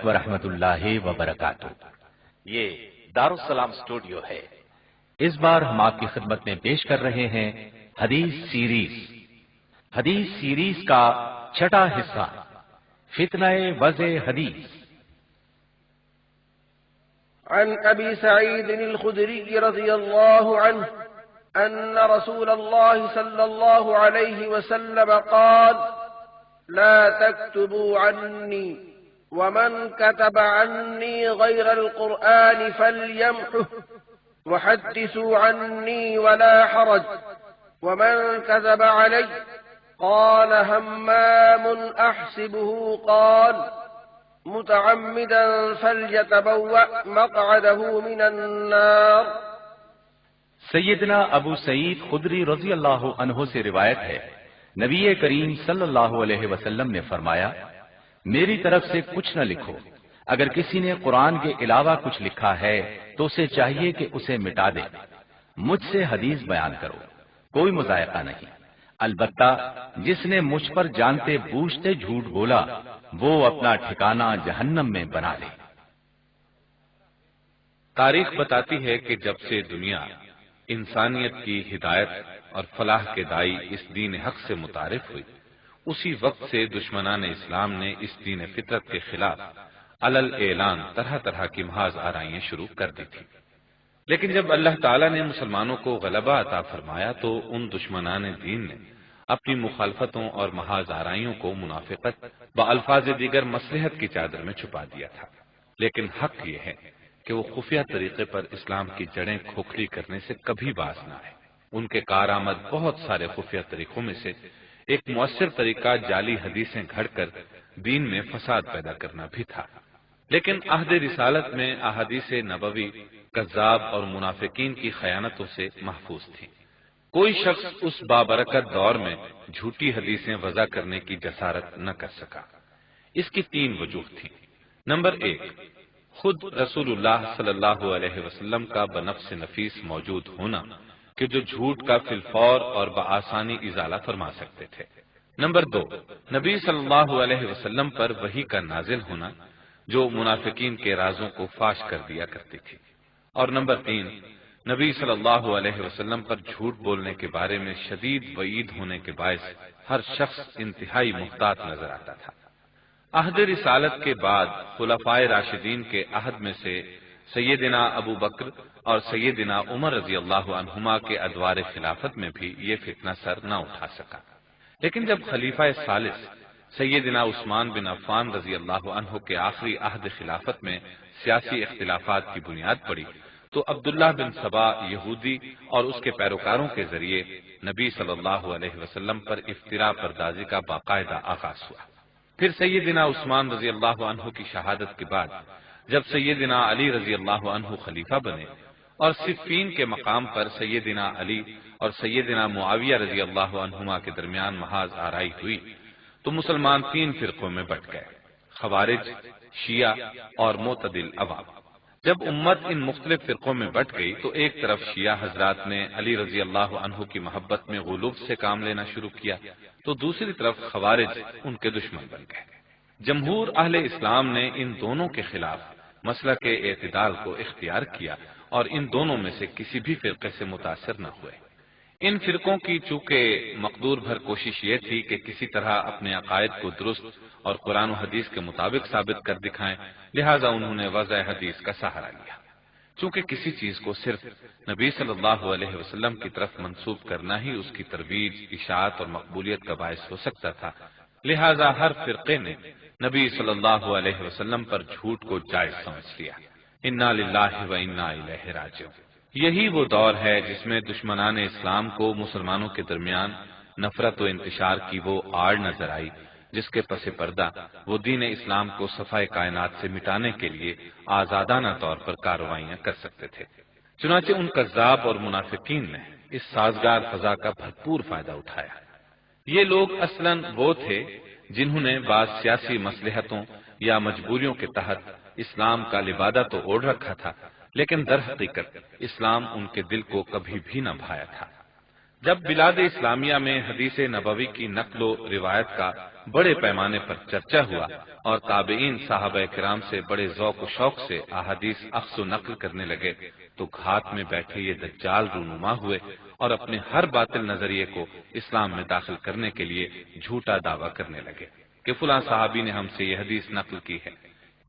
ورحمۃ اللہ وبرکاتہ۔ یہ دارالسلام اسٹوڈیو ہے۔ اس بار ہم آپ کی خدمت میں پیش کر رہے ہیں حدیث سیریز کا چھٹا حصہ، فتنہ وضع حدیث۔ عن ابی سعید الخدری رضی اللہ عنہ ان رسول اللہ صلی اللہ علیہ وسلم قال لا تكتبوا عني ومن كتب عني غير القرآن فليمحه وحدثوا عني ولا حرج ومن كذب علي قال همام أحسبه قال متعمدا فليتبوأ مقعده من النار۔ سیدنا ابو سعید خدری رضی اللہ عنہ سے روایت ہے، نبی کریم صلی اللہ علیہ وسلم نے فرمایا، میری طرف سے کچھ نہ لکھو، اگر کسی نے قرآن کے علاوہ کچھ لکھا ہے تو اسے چاہیے کہ اسے مٹا دے، مجھ سے حدیث بیان کرو، کوئی مذائقہ نہیں، البتہ جس نے مجھ پر جانتے بوجھتے جھوٹ بولا وہ اپنا ٹھکانہ جہنم میں بنا لے۔ تاریخ بتاتی ہے کہ جب سے دنیا انسانیت کی ہدایت اور فلاح کے دائی اس دین حق سے متعارف ہوئی، اسی وقت سے دشمنان اسلام نے اس دین فطرت کے خلاف علل اعلان طرح طرح کی محاذ آرائیاں شروع کر دی تھی۔ لیکن جب اللہ تعالیٰ نے مسلمانوں کو غلبہ عطا فرمایا تو ان دشمنان دین نے اپنی مخالفتوں اور محاذ آرائیوں کو منافقت بالفاظ دیگر مصلحت کی چادر میں چھپا دیا تھا۔ لیکن حق یہ ہے کہ وہ خفیہ طریقے پر اسلام کی جڑیں کھوکھلی کرنے سے کبھی باز نہ آئے۔ ان کے کارآمد بہت سارے خفیہ طریقوں میں سے ایک مؤثر طریقہ جعلی حدیثیں گھڑ کر دین میں فساد پیدا کرنا بھی تھا۔ لیکن عہد رسالت میں احادیث نبوی کذاب اور منافقین کی خیانتوں سے محفوظ تھی۔ کوئی شخص اس بابرکت دور میں جھوٹی حدیثیں وضع کرنے کی جسارت نہ کر سکا۔ اس کی تین وجوہ تھیں۔ نمبر 1، خود رسول اللہ صلی اللہ علیہ وسلم کا بنفس نفیس موجود ہونا کہ جو جھوٹ کا فی الفور اور بآسانی ازالہ فرما سکتے تھے۔ نمبر 2، نبی صلی اللہ علیہ وسلم پر وحی کا نازل ہونا جو منافقین کے رازوں کو فاش کر دیا کرتی تھی۔ اور نمبر 3، نبی صلی اللہ علیہ وسلم پر جھوٹ بولنے کے بارے میں شدید وعید ہونے کے باعث ہر شخص انتہائی محتاط نظر آتا تھا۔ عہد رسالت کے بعد خلفائے راشدین کے عہد میں سے سیدنا ابو بکر اور سیدنا عمر رضی اللہ عنہما کے ادوار خلافت میں بھی یہ فتنہ سر نہ اٹھا سکا۔ لیکن جب خلیفہ ثالث سیدنا عثمان بن عفان رضی اللہ عنہ کے آخری عہد خلافت میں سیاسی اختلافات کی بنیاد پڑی تو عبداللہ بن سبا یہودی اور اس کے پیروکاروں کے ذریعے نبی صلی اللہ علیہ وسلم پر افتراء پردازی کا باقاعدہ آغاز ہوا۔ پھر سیدنا عثمان رضی اللہ عنہ کی شہادت کے بعد جب سیدنا علی رضی اللہ عنہ خلیفہ بنے اور صفین کے مقام پر سیدنا علی اور سیدنا معاویہ رضی اللہ عنہما کے درمیان محاذ آرائی ہوئی تو مسلمان 3 فرقوں میں بٹ گئے، خوارج، شیعہ اور معتدل عوام۔ جب امت ان مختلف فرقوں میں بٹ گئی تو ایک طرف شیعہ حضرات نے علی رضی اللہ عنہ کی محبت میں غلوب سے کام لینا شروع کیا تو دوسری طرف خوارج ان کے دشمن بن گئے۔ جمہور اہل اسلام نے ان دونوں کے خلاف مسلک اعتدال کو اختیار کیا اور ان دونوں میں سے کسی بھی فرقے سے متاثر نہ ہوئے۔ ان فرقوں کی چونکہ مقدور بھر کوشش یہ تھی کہ کسی طرح اپنے عقائد کو درست اور قرآن و حدیث کے مطابق ثابت کر دکھائیں، لہٰذا انہوں نے وضع حدیث کا سہارا لیا۔ چونکہ کسی چیز کو صرف نبی صلی اللہ علیہ وسلم کی طرف منسوب کرنا ہی اس کی ترویج، اشاعت اور مقبولیت کا باعث ہو سکتا تھا، لہٰذا ہر فرقے نے نبی صلی اللہ علیہ وسلم پر جھوٹ کو جائز سمجھ لیا۔ انا للہ و انا الیہ راجعون۔ یہی وہ دور ہے جس میں دشمنان اسلام کو مسلمانوں کے درمیان نفرت و انتشار کی وہ آڑ نظر آئی جس کے پس پردہ وہ دین اسلام کو صفائے کائنات سے مٹانے کے لیے آزادانہ طور پر کارروائیاں کر سکتے تھے۔ چنانچہ ان کذاب اور منافقین نے اس سازگار فضا کا بھرپور فائدہ اٹھایا۔ یہ لوگ اصلاً وہ تھے جنہوں نے بعض سیاسی مصلحتوں یا مجبوریوں کے تحت اسلام کا لبادہ تو اوڑھ رکھا تھا، لیکن در حقیقت اسلام ان کے دل کو کبھی بھی نہ بھایا تھا۔ جب بلاد اسلامیہ میں حدیث نبوی کی نقل و روایت کا بڑے پیمانے پر چرچا ہوا اور تابعین صحابہ کرام سے بڑے ذوق و شوق سے احادیث اخذ و نقل کرنے لگے تو گھات میں بیٹھے یہ دجال رونما ہوئے اور اپنے ہر باطل نظریے کو اسلام میں داخل کرنے کے لیے جھوٹا دعویٰ کرنے لگے کہ فلاں صحابی نے ہم سے یہ حدیث نقل کی ہے۔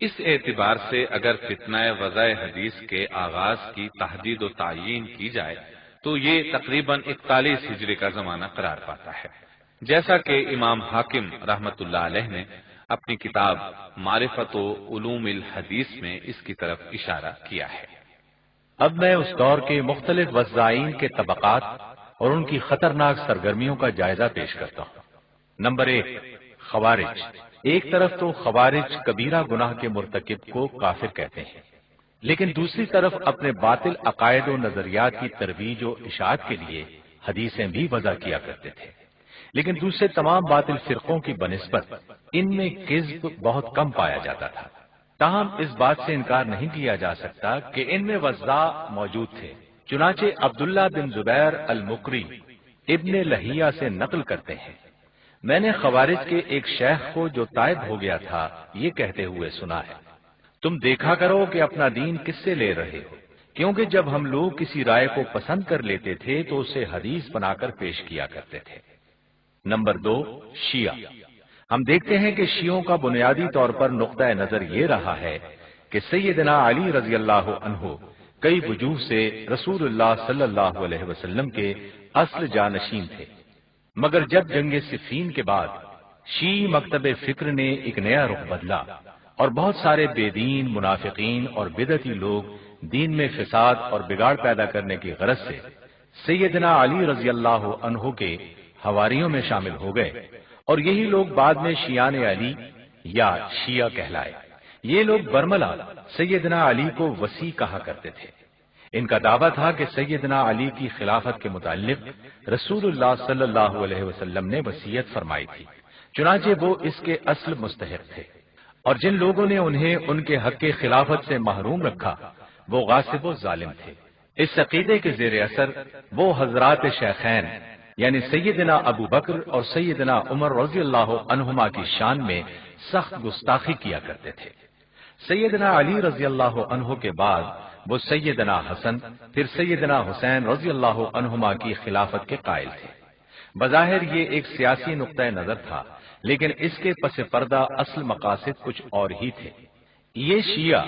اس اعتبار سے اگر فتنہ وضع حدیث کے آغاز کی تحدید و تعیین کی جائے تو یہ تقریباً 41 ہجری کا زمانہ قرار پاتا ہے، جیسا کہ امام حاکم رحمۃ اللہ علیہ نے اپنی کتاب معرفت و علوم الحدیث میں اس کی طرف اشارہ کیا ہے۔ اب میں اس دور کے مختلف وضاعین کے طبقات اور ان کی خطرناک سرگرمیوں کا جائزہ پیش کرتا ہوں۔ نمبر 1، خوارج۔ ایک طرف تو خوارج کبیرہ گناہ کے مرتکب کو کافر کہتے ہیں، لیکن دوسری طرف اپنے باطل عقائد و نظریات کی ترویج و اشاعت کے لیے حدیثیں بھی وضع کیا کرتے تھے، لیکن دوسرے تمام باطل فرقوں کی بنسبت ان میں کذب بہت کم پایا جاتا تھا۔ تاہم اس بات سے انکار نہیں کیا جا سکتا کہ ان میں وضاع موجود تھے۔ چنانچہ عبداللہ بن زبیر المقری ابن لہیہ سے نقل کرتے ہیں، میں نے خوارج کے ایک شیخ کو جو طائب ہو گیا تھا یہ کہتے ہوئے سنا ہے، تم دیکھا کرو کہ اپنا دین کس سے لے رہے ہو، کیونکہ جب ہم لوگ کسی رائے کو پسند کر لیتے تھے تو اسے حدیث بنا کر پیش کیا کرتے تھے۔ نمبر 2، شیعہ۔ ہم دیکھتے ہیں کہ شیعوں کا بنیادی طور پر نقطہ نظر یہ رہا ہے کہ سیدنا علی رضی اللہ عنہ کئی وجوہ سے رسول اللہ صلی اللہ علیہ وسلم کے اصل جانشین تھے، مگر جب جنگ صفین کے بعد شیعی مکتب فکر نے ایک نیا رخ بدلا اور بہت سارے بے دین، منافقین اور بدعتی لوگ دین میں فساد اور بگاڑ پیدا کرنے کی غرض سے سیدنا علی رضی اللہ عنہ کے حواریوں میں شامل ہو گئے، اور یہی لوگ بعد میں شیعان علی یا شیعہ کہلائے۔ یہ لوگ برملا سیدنا علی کو وصی کہا کرتے تھے۔ ان کا دعویٰ تھا کہ سیدنا علی کی خلافت کے متعلق رسول اللہ صلی اللہ علیہ وسلم نے وصیت فرمائی تھی، چنانچہ وہ اس کے اصل مستحق تھے، اور جن لوگوں نے انہیں ان کے حق کے خلافت سے محروم رکھا وہ غاصب و ظالم تھے۔ اس عقیدے کے زیر اثر وہ حضرات شیخین یعنی سیدنا ابو بکر اور سیدنا عمر رضی اللہ عنہما کی شان میں سخت گستاخی کیا کرتے تھے۔ سیدنا علی رضی اللہ عنہ کے بعد وہ سیدنا حسن پھر سیدنا حسین رضی اللہ عنہما کی خلافت کے قائل تھے۔ بظاہر یہ ایک سیاسی نقطہ نظر تھا، لیکن اس کے پس پردہ اصل مقاصد کچھ اور ہی تھے۔ یہ شیعہ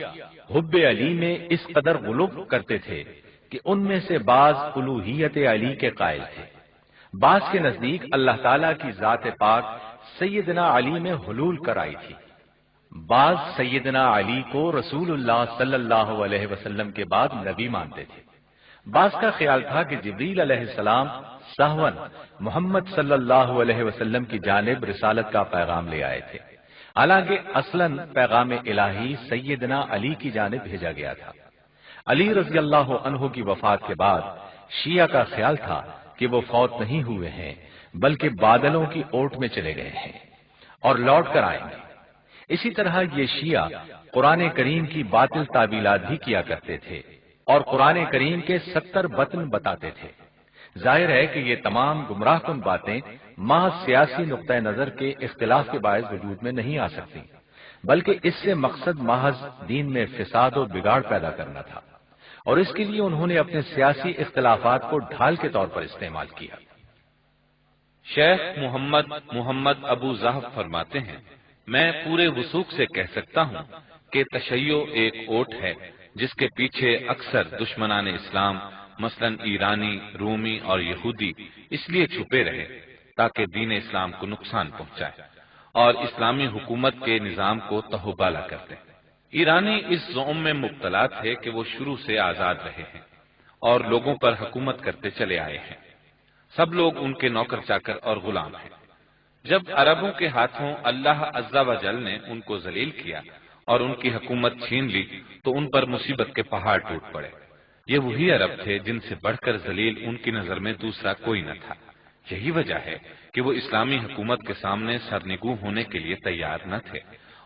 حب علی میں اس قدر غلو کرتے تھے کہ ان میں سے بعض الوہیت علی کے قائل تھے، بعض کے نزدیک اللہ تعالیٰ کی ذات پاک سیدنا علی میں حلول کرائی تھی، بعض سیدنا علی کو رسول اللہ صلی اللہ علیہ وسلم کے بعد نبی مانتے تھے، بعض کا خیال تھا کہ جبریل علیہ السلام سہون محمد صلی اللہ علیہ وسلم کی جانب رسالت کا پیغام لے آئے تھے، حالانکہ اصلاً پیغام الہی سیدنا علی کی جانب بھیجا گیا تھا۔ علی رضی اللہ عنہ کی وفات کے بعد شیعہ کا خیال تھا کہ وہ فوت نہیں ہوئے ہیں بلکہ بادلوں کی اوٹ میں چلے گئے ہیں اور لوٹ کر آئیں گے۔ اسی طرح یہ شیعہ قرآن کریم کی باطل تعویلات بھی کیا کرتے تھے اور قرآن کریم کے 70 بطن بتاتے تھے۔ ظاہر ہے کہ یہ تمام گمراہ کن باتیں محض سیاسی نقطہ نظر کے اختلاف کے باعث وجود میں نہیں آ سکتی، بلکہ اس سے مقصد محض دین میں فساد و بگاڑ پیدا کرنا تھا، اور اس کے لیے انہوں نے اپنے سیاسی اختلافات کو ڈھال کے طور پر استعمال کیا۔ شیخ محمد ابو زہب فرماتے ہیں، میں پورے وثوق سے کہہ سکتا ہوں کہ تشیع ایک اوٹ ہے جس کے پیچھے اکثر دشمنان اسلام مثلاً ایرانی، رومی اور یہودی اس لیے چھپے رہے تاکہ دین اسلام کو نقصان پہنچائے اور اسلامی حکومت کے نظام کو تہوبالا کر دیں۔ ایرانی اس زعم میں مبتلا تھے کہ وہ شروع سے آزاد رہے ہیں اور لوگوں پر حکومت کرتے چلے آئے ہیں، سب لوگ ان کے نوکر چاکر اور غلام ہیں۔ جب عربوں کے ہاتھوں اللہ عز و جل نے ان کو ذلیل کیا اور ان کی حکومت چھین لی تو ان پر مصیبت کے پہاڑ ٹوٹ پڑے۔ یہ وہی عرب تھے جن سے بڑھ کر ذلیل ان کی نظر میں دوسرا کوئی نہ تھا۔ یہی وجہ ہے کہ وہ اسلامی حکومت کے سامنے سرنگوں ہونے کے لیے تیار نہ تھے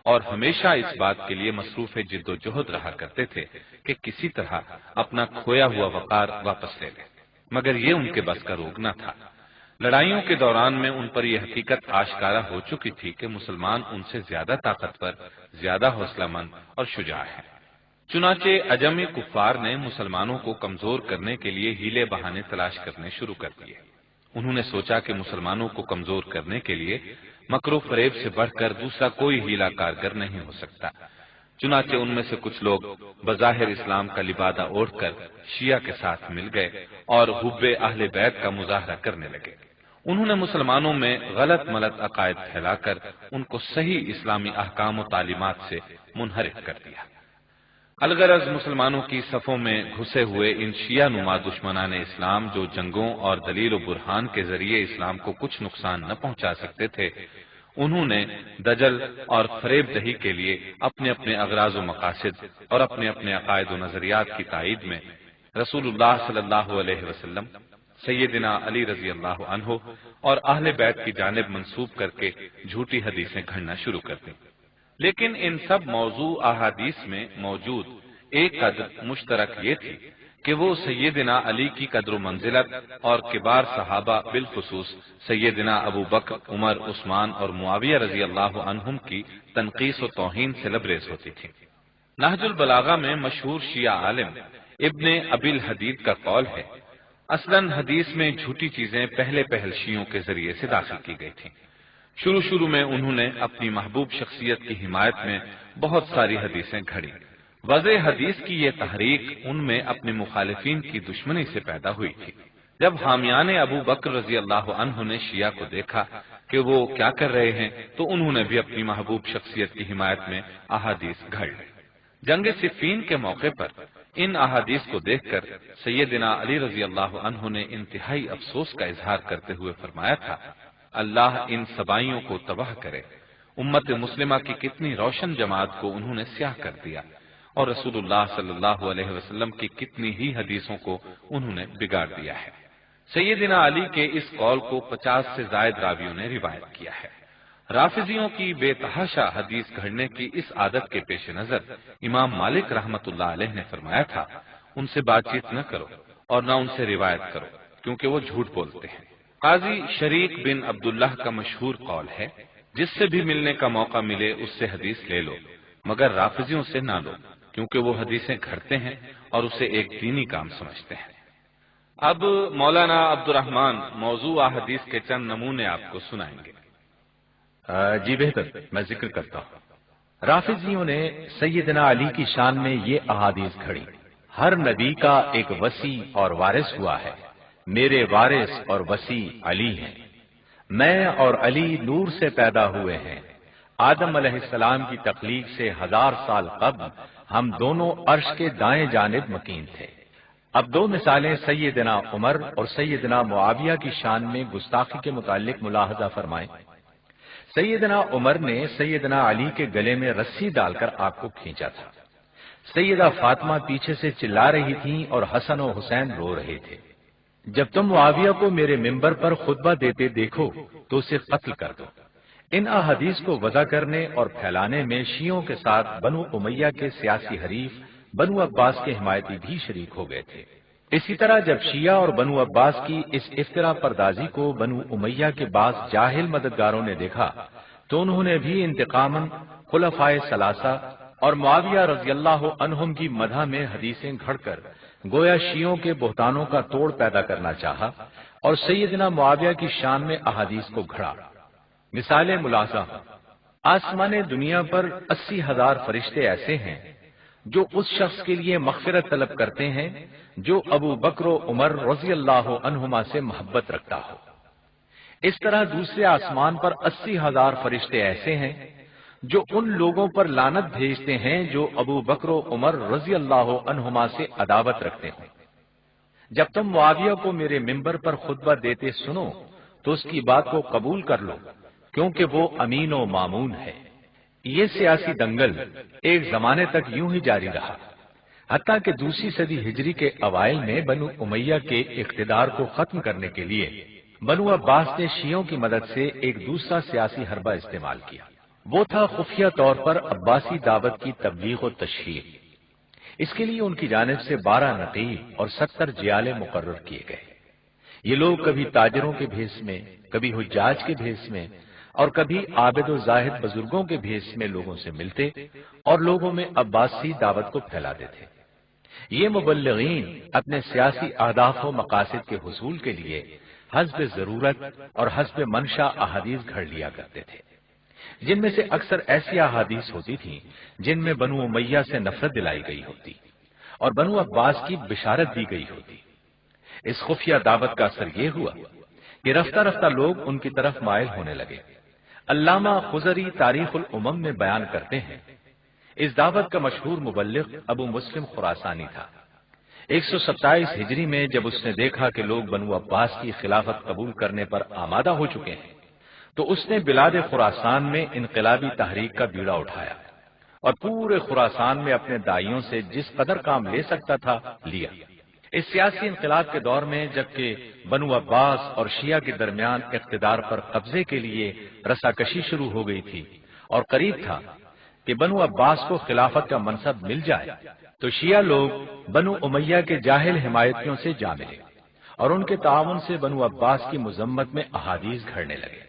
اور ہمیشہ اس بات کے لیے مصروف جد و جہد رہا کرتے تھے کہ کسی طرح اپنا کھویا ہوا وقار واپس لے لیں۔ مگر یہ ان کے بس کا روگ نہ تھا۔ لڑائیوں کے دوران میں ان پر یہ حقیقت آشکارا ہو چکی تھی کہ مسلمان ان سے زیادہ طاقتور، زیادہ حوصلہ مند اور شجاع ہیں۔ چنانچہ اجمی کفار نے مسلمانوں کو کمزور کرنے کے لیے ہیلے بہانے تلاش کرنے شروع کر دیے۔ انہوں نے سوچا کہ مسلمانوں کو کمزور کرنے کے لیے مکر و فریب سے بڑھ کر دوسرا کوئی ہیلا کارگر نہیں ہو سکتا۔ چنانچہ ان میں سے کچھ لوگ بظاہر اسلام کا لبادہ اوڑھ کر شیعہ کے ساتھ مل گئے اور حب اہل بیت کا مظاہرہ کرنے لگے۔ انہوں نے مسلمانوں میں غلط ملت عقائد پھیلا کر ان کو صحیح اسلامی احکام و تعلیمات سے منحرف کر دیا۔ الغرض مسلمانوں کی صفوں میں گھسے ہوئے ان شیعہ نما دشمنان اسلام جو جنگوں اور دلیل و برہان کے ذریعے اسلام کو کچھ نقصان نہ پہنچا سکتے تھے، انہوں نے دجل اور فریب دہی کے لیے اپنے اپنے اغراض و مقاصد اور اپنے اپنے عقائد و نظریات کی تائید میں رسول اللہ صلی اللہ علیہ وسلم، سیدنا علی رضی اللہ عنہ اور اہل بیت کی جانب منسوب کر کے جھوٹی حدیثیں گھڑنا شروع کر دیں۔ لیکن ان سب موضوع احادیث میں موجود ایک قدر مشترک یہ تھی کہ وہ سیدنا علی کی قدر و منزلت اور کبار صحابہ بالخصوص سیدنا ابو بکر، عمر، عثمان اور معاویہ رضی اللہ عنہم کی تنقیص و توہین سے لبریز ہوتی تھی۔ نہج البلاغہ میں مشہور شیعہ عالم ابن ابی الحدید کا قول ہے، اصلاً حدیث میں جھوٹی چیزیں پہلے شیعوں کے ذریعے سے داخل کی گئی تھیں۔ شروع میں انہوں نے اپنی محبوب شخصیت کی حمایت میں بہت ساری حدیثیں گھڑی۔ وضع حدیث کی یہ تحریک ان میں اپنے مخالفین کی دشمنی سے پیدا ہوئی تھی۔ جب حامیان ابو بکر رضی اللہ عنہ نے شیعہ کو دیکھا کہ وہ کیا کر رہے ہیں تو انہوں نے بھی اپنی محبوب شخصیت کی حمایت میں احادیث گھڑ لی۔ جنگ صفین کے موقع پر ان احادیث کو دیکھ کر سیدنا علی رضی اللہ عنہ نے انتہائی افسوس کا اظہار کرتے ہوئے فرمایا تھا، اللہ ان سبائیوں کو تباہ کرے، امت مسلمہ کی کتنی روشن جماعت کو انہوں نے سیاہ کر دیا اور رسول اللہ صلی اللہ علیہ وسلم کی کتنی ہی حدیثوں کو انہوں نے بگاڑ دیا ہے۔ سیدنا علی کے اس قول کو 50 سے زائد راویوں نے روایت کیا ہے۔ رافضیوں کی بے تحاشا حدیث گھڑنے کی اس عادت کے پیش نظر امام مالک رحمۃ اللہ علیہ نے فرمایا تھا، ان سے بات چیت نہ کرو اور نہ ان سے روایت کرو کیونکہ وہ جھوٹ بولتے ہیں۔ قاضی شریک بن عبداللہ کا مشہور قول ہے، جس سے بھی ملنے کا موقع ملے اس سے حدیث لے لو مگر رافضیوں سے نہ لو کیونکہ وہ حدیثیں گھڑتے ہیں اور اسے ایک دینی کام سمجھتے ہیں۔ اب مولانا عبد الرحمن موضوع حدیث کے چند نمونے آپ کو سنائیں گے۔ جی بہتر، میں ذکر کرتا ہوں۔ رافضیوں نے سیدنا علی کی شان میں یہ احادیث گھڑی، ہر نبی کا ایک وصی اور وارث ہوا ہے، میرے وارث اور وصی علی ہیں، میں اور علی نور سے پیدا ہوئے ہیں، آدم علیہ السلام کی تخلیق سے 1000 سال قبل ہم دونوں عرش کے دائیں جانب مکین تھے۔ اب دو مثالیں سیدنا عمر اور سیدنا معاویہ کی شان میں گستاخی کے متعلق ملاحظہ فرمائیں۔ سیدنا عمر نے سیدنا علی کے گلے میں رسی ڈال کر آپ کو کھینچا تھا۔ سیدہ فاطمہ پیچھے سے چلا رہی تھیں اور حسن و حسین رو رہے تھے۔ جب تم معاویہ کو میرے ممبر پر خطبہ دیتے دیکھو تو اسے قتل کر دو۔ ان احادیث کو وضع کرنے اور پھیلانے میں شیعوں کے ساتھ بنو امیہ کے سیاسی حریف بنو عباس کے حمایتی بھی شریک ہو گئے تھے۔ اسی طرح جب شیعہ اور بنو عباس کی اس افترا پردازی کو بنو امیہ کے بعض جاہل مددگاروں نے دیکھا تو انہوں نے بھی انتقاماً خلفائے ثلاثہ اور معاویہ رضی اللہ عنہم کی مدح میں حدیثیں گھڑ کر گویا شیعوں کے بہتانوں کا توڑ پیدا کرنا چاہا اور سیدنا معاویہ کی شان میں احادیث کو گھڑا۔ مثالیں ملاحظہ ہوں۔ آسمان دنیا پر 80,000 فرشتے ایسے ہیں جو اس شخص کے لیے مغفرت طلب کرتے ہیں جو ابو بکر و عمر رضی اللہ عنہما سے محبت رکھتا ہو۔ اس طرح دوسرے آسمان پر 80,000 فرشتے ایسے ہیں جو ان لوگوں پر لعنت بھیجتے ہیں جو ابو بکر و عمر رضی اللہ عنہما سے عداوت رکھتے ہیں۔ جب تم معاویہ کو میرے ممبر پر خطبہ دیتے سنو تو اس کی بات کو قبول کر لو کیونکہ وہ امین و مامون ہے۔ یہ سیاسی دنگل ایک زمانے تک یوں ہی جاری رہا، حتیٰ کہ دوسری صدی ہجری کے اوائل میں بنو امیہ کے اقتدار کو ختم کرنے کے لیے بنو عباس نے شیعوں کی مدد سے ایک دوسرا سیاسی حربہ استعمال کیا، وہ تھا خفیہ طور پر عباسی دعوت کی تبلیغ و تشہیر۔ اس کے لیے ان کی جانب سے 12 نقیب اور 70 جیالے مقرر کیے گئے۔ یہ لوگ کبھی تاجروں کے بھیس میں، کبھی حجاج کے بھیس میں اور کبھی عابد و زاہد بزرگوں کے بھیس میں لوگوں سے ملتے اور لوگوں میں عباسی دعوت کو پھیلاتے تھے۔ یہ مبلغین اپنے سیاسی اہداف و مقاصد کے حصول کے لیے حسب ضرورت اور حسب منشا احادیث گھڑ لیا کرتے تھے، جن میں سے اکثر ایسی احادیث ہوتی تھیں جن میں بنو امیہ سے نفرت دلائی گئی ہوتی اور بنو عباس کی بشارت دی گئی ہوتی۔ اس خفیہ دعوت کا اثر یہ ہوا کہ رفتہ رفتہ لوگ ان کی طرف مائل ہونے لگے۔ علامہ خضری تاریخ الامم میں بیان کرتے ہیں، اس دعوت کا مشہور مبلغ ابو مسلم خراسانی تھا۔ 127 ہجری میں جب اس نے دیکھا کہ لوگ بنو عباس کی خلافت قبول کرنے پر آمادہ ہو چکے ہیں تو اس نے بلاد خراسان میں انقلابی تحریک کا بیڑا اٹھایا اور پورے خراسان میں اپنے دائیوں سے جس قدر کام لے سکتا تھا لیا۔ اس سیاسی انقلاب کے دور میں جبکہ بنو عباس اور شیعہ کے درمیان اقتدار پر قبضے کے لیے رساکشی شروع ہو گئی تھی اور قریب تھا کہ بنو عباس کو خلافت کا منصب مل جائے، تو شیعہ لوگ بنو امیہ کے جاہل حمایتیوں سے جا ملے اور ان کے تعاون سے بنو عباس کی مذمت میں احادیث گھڑنے لگے،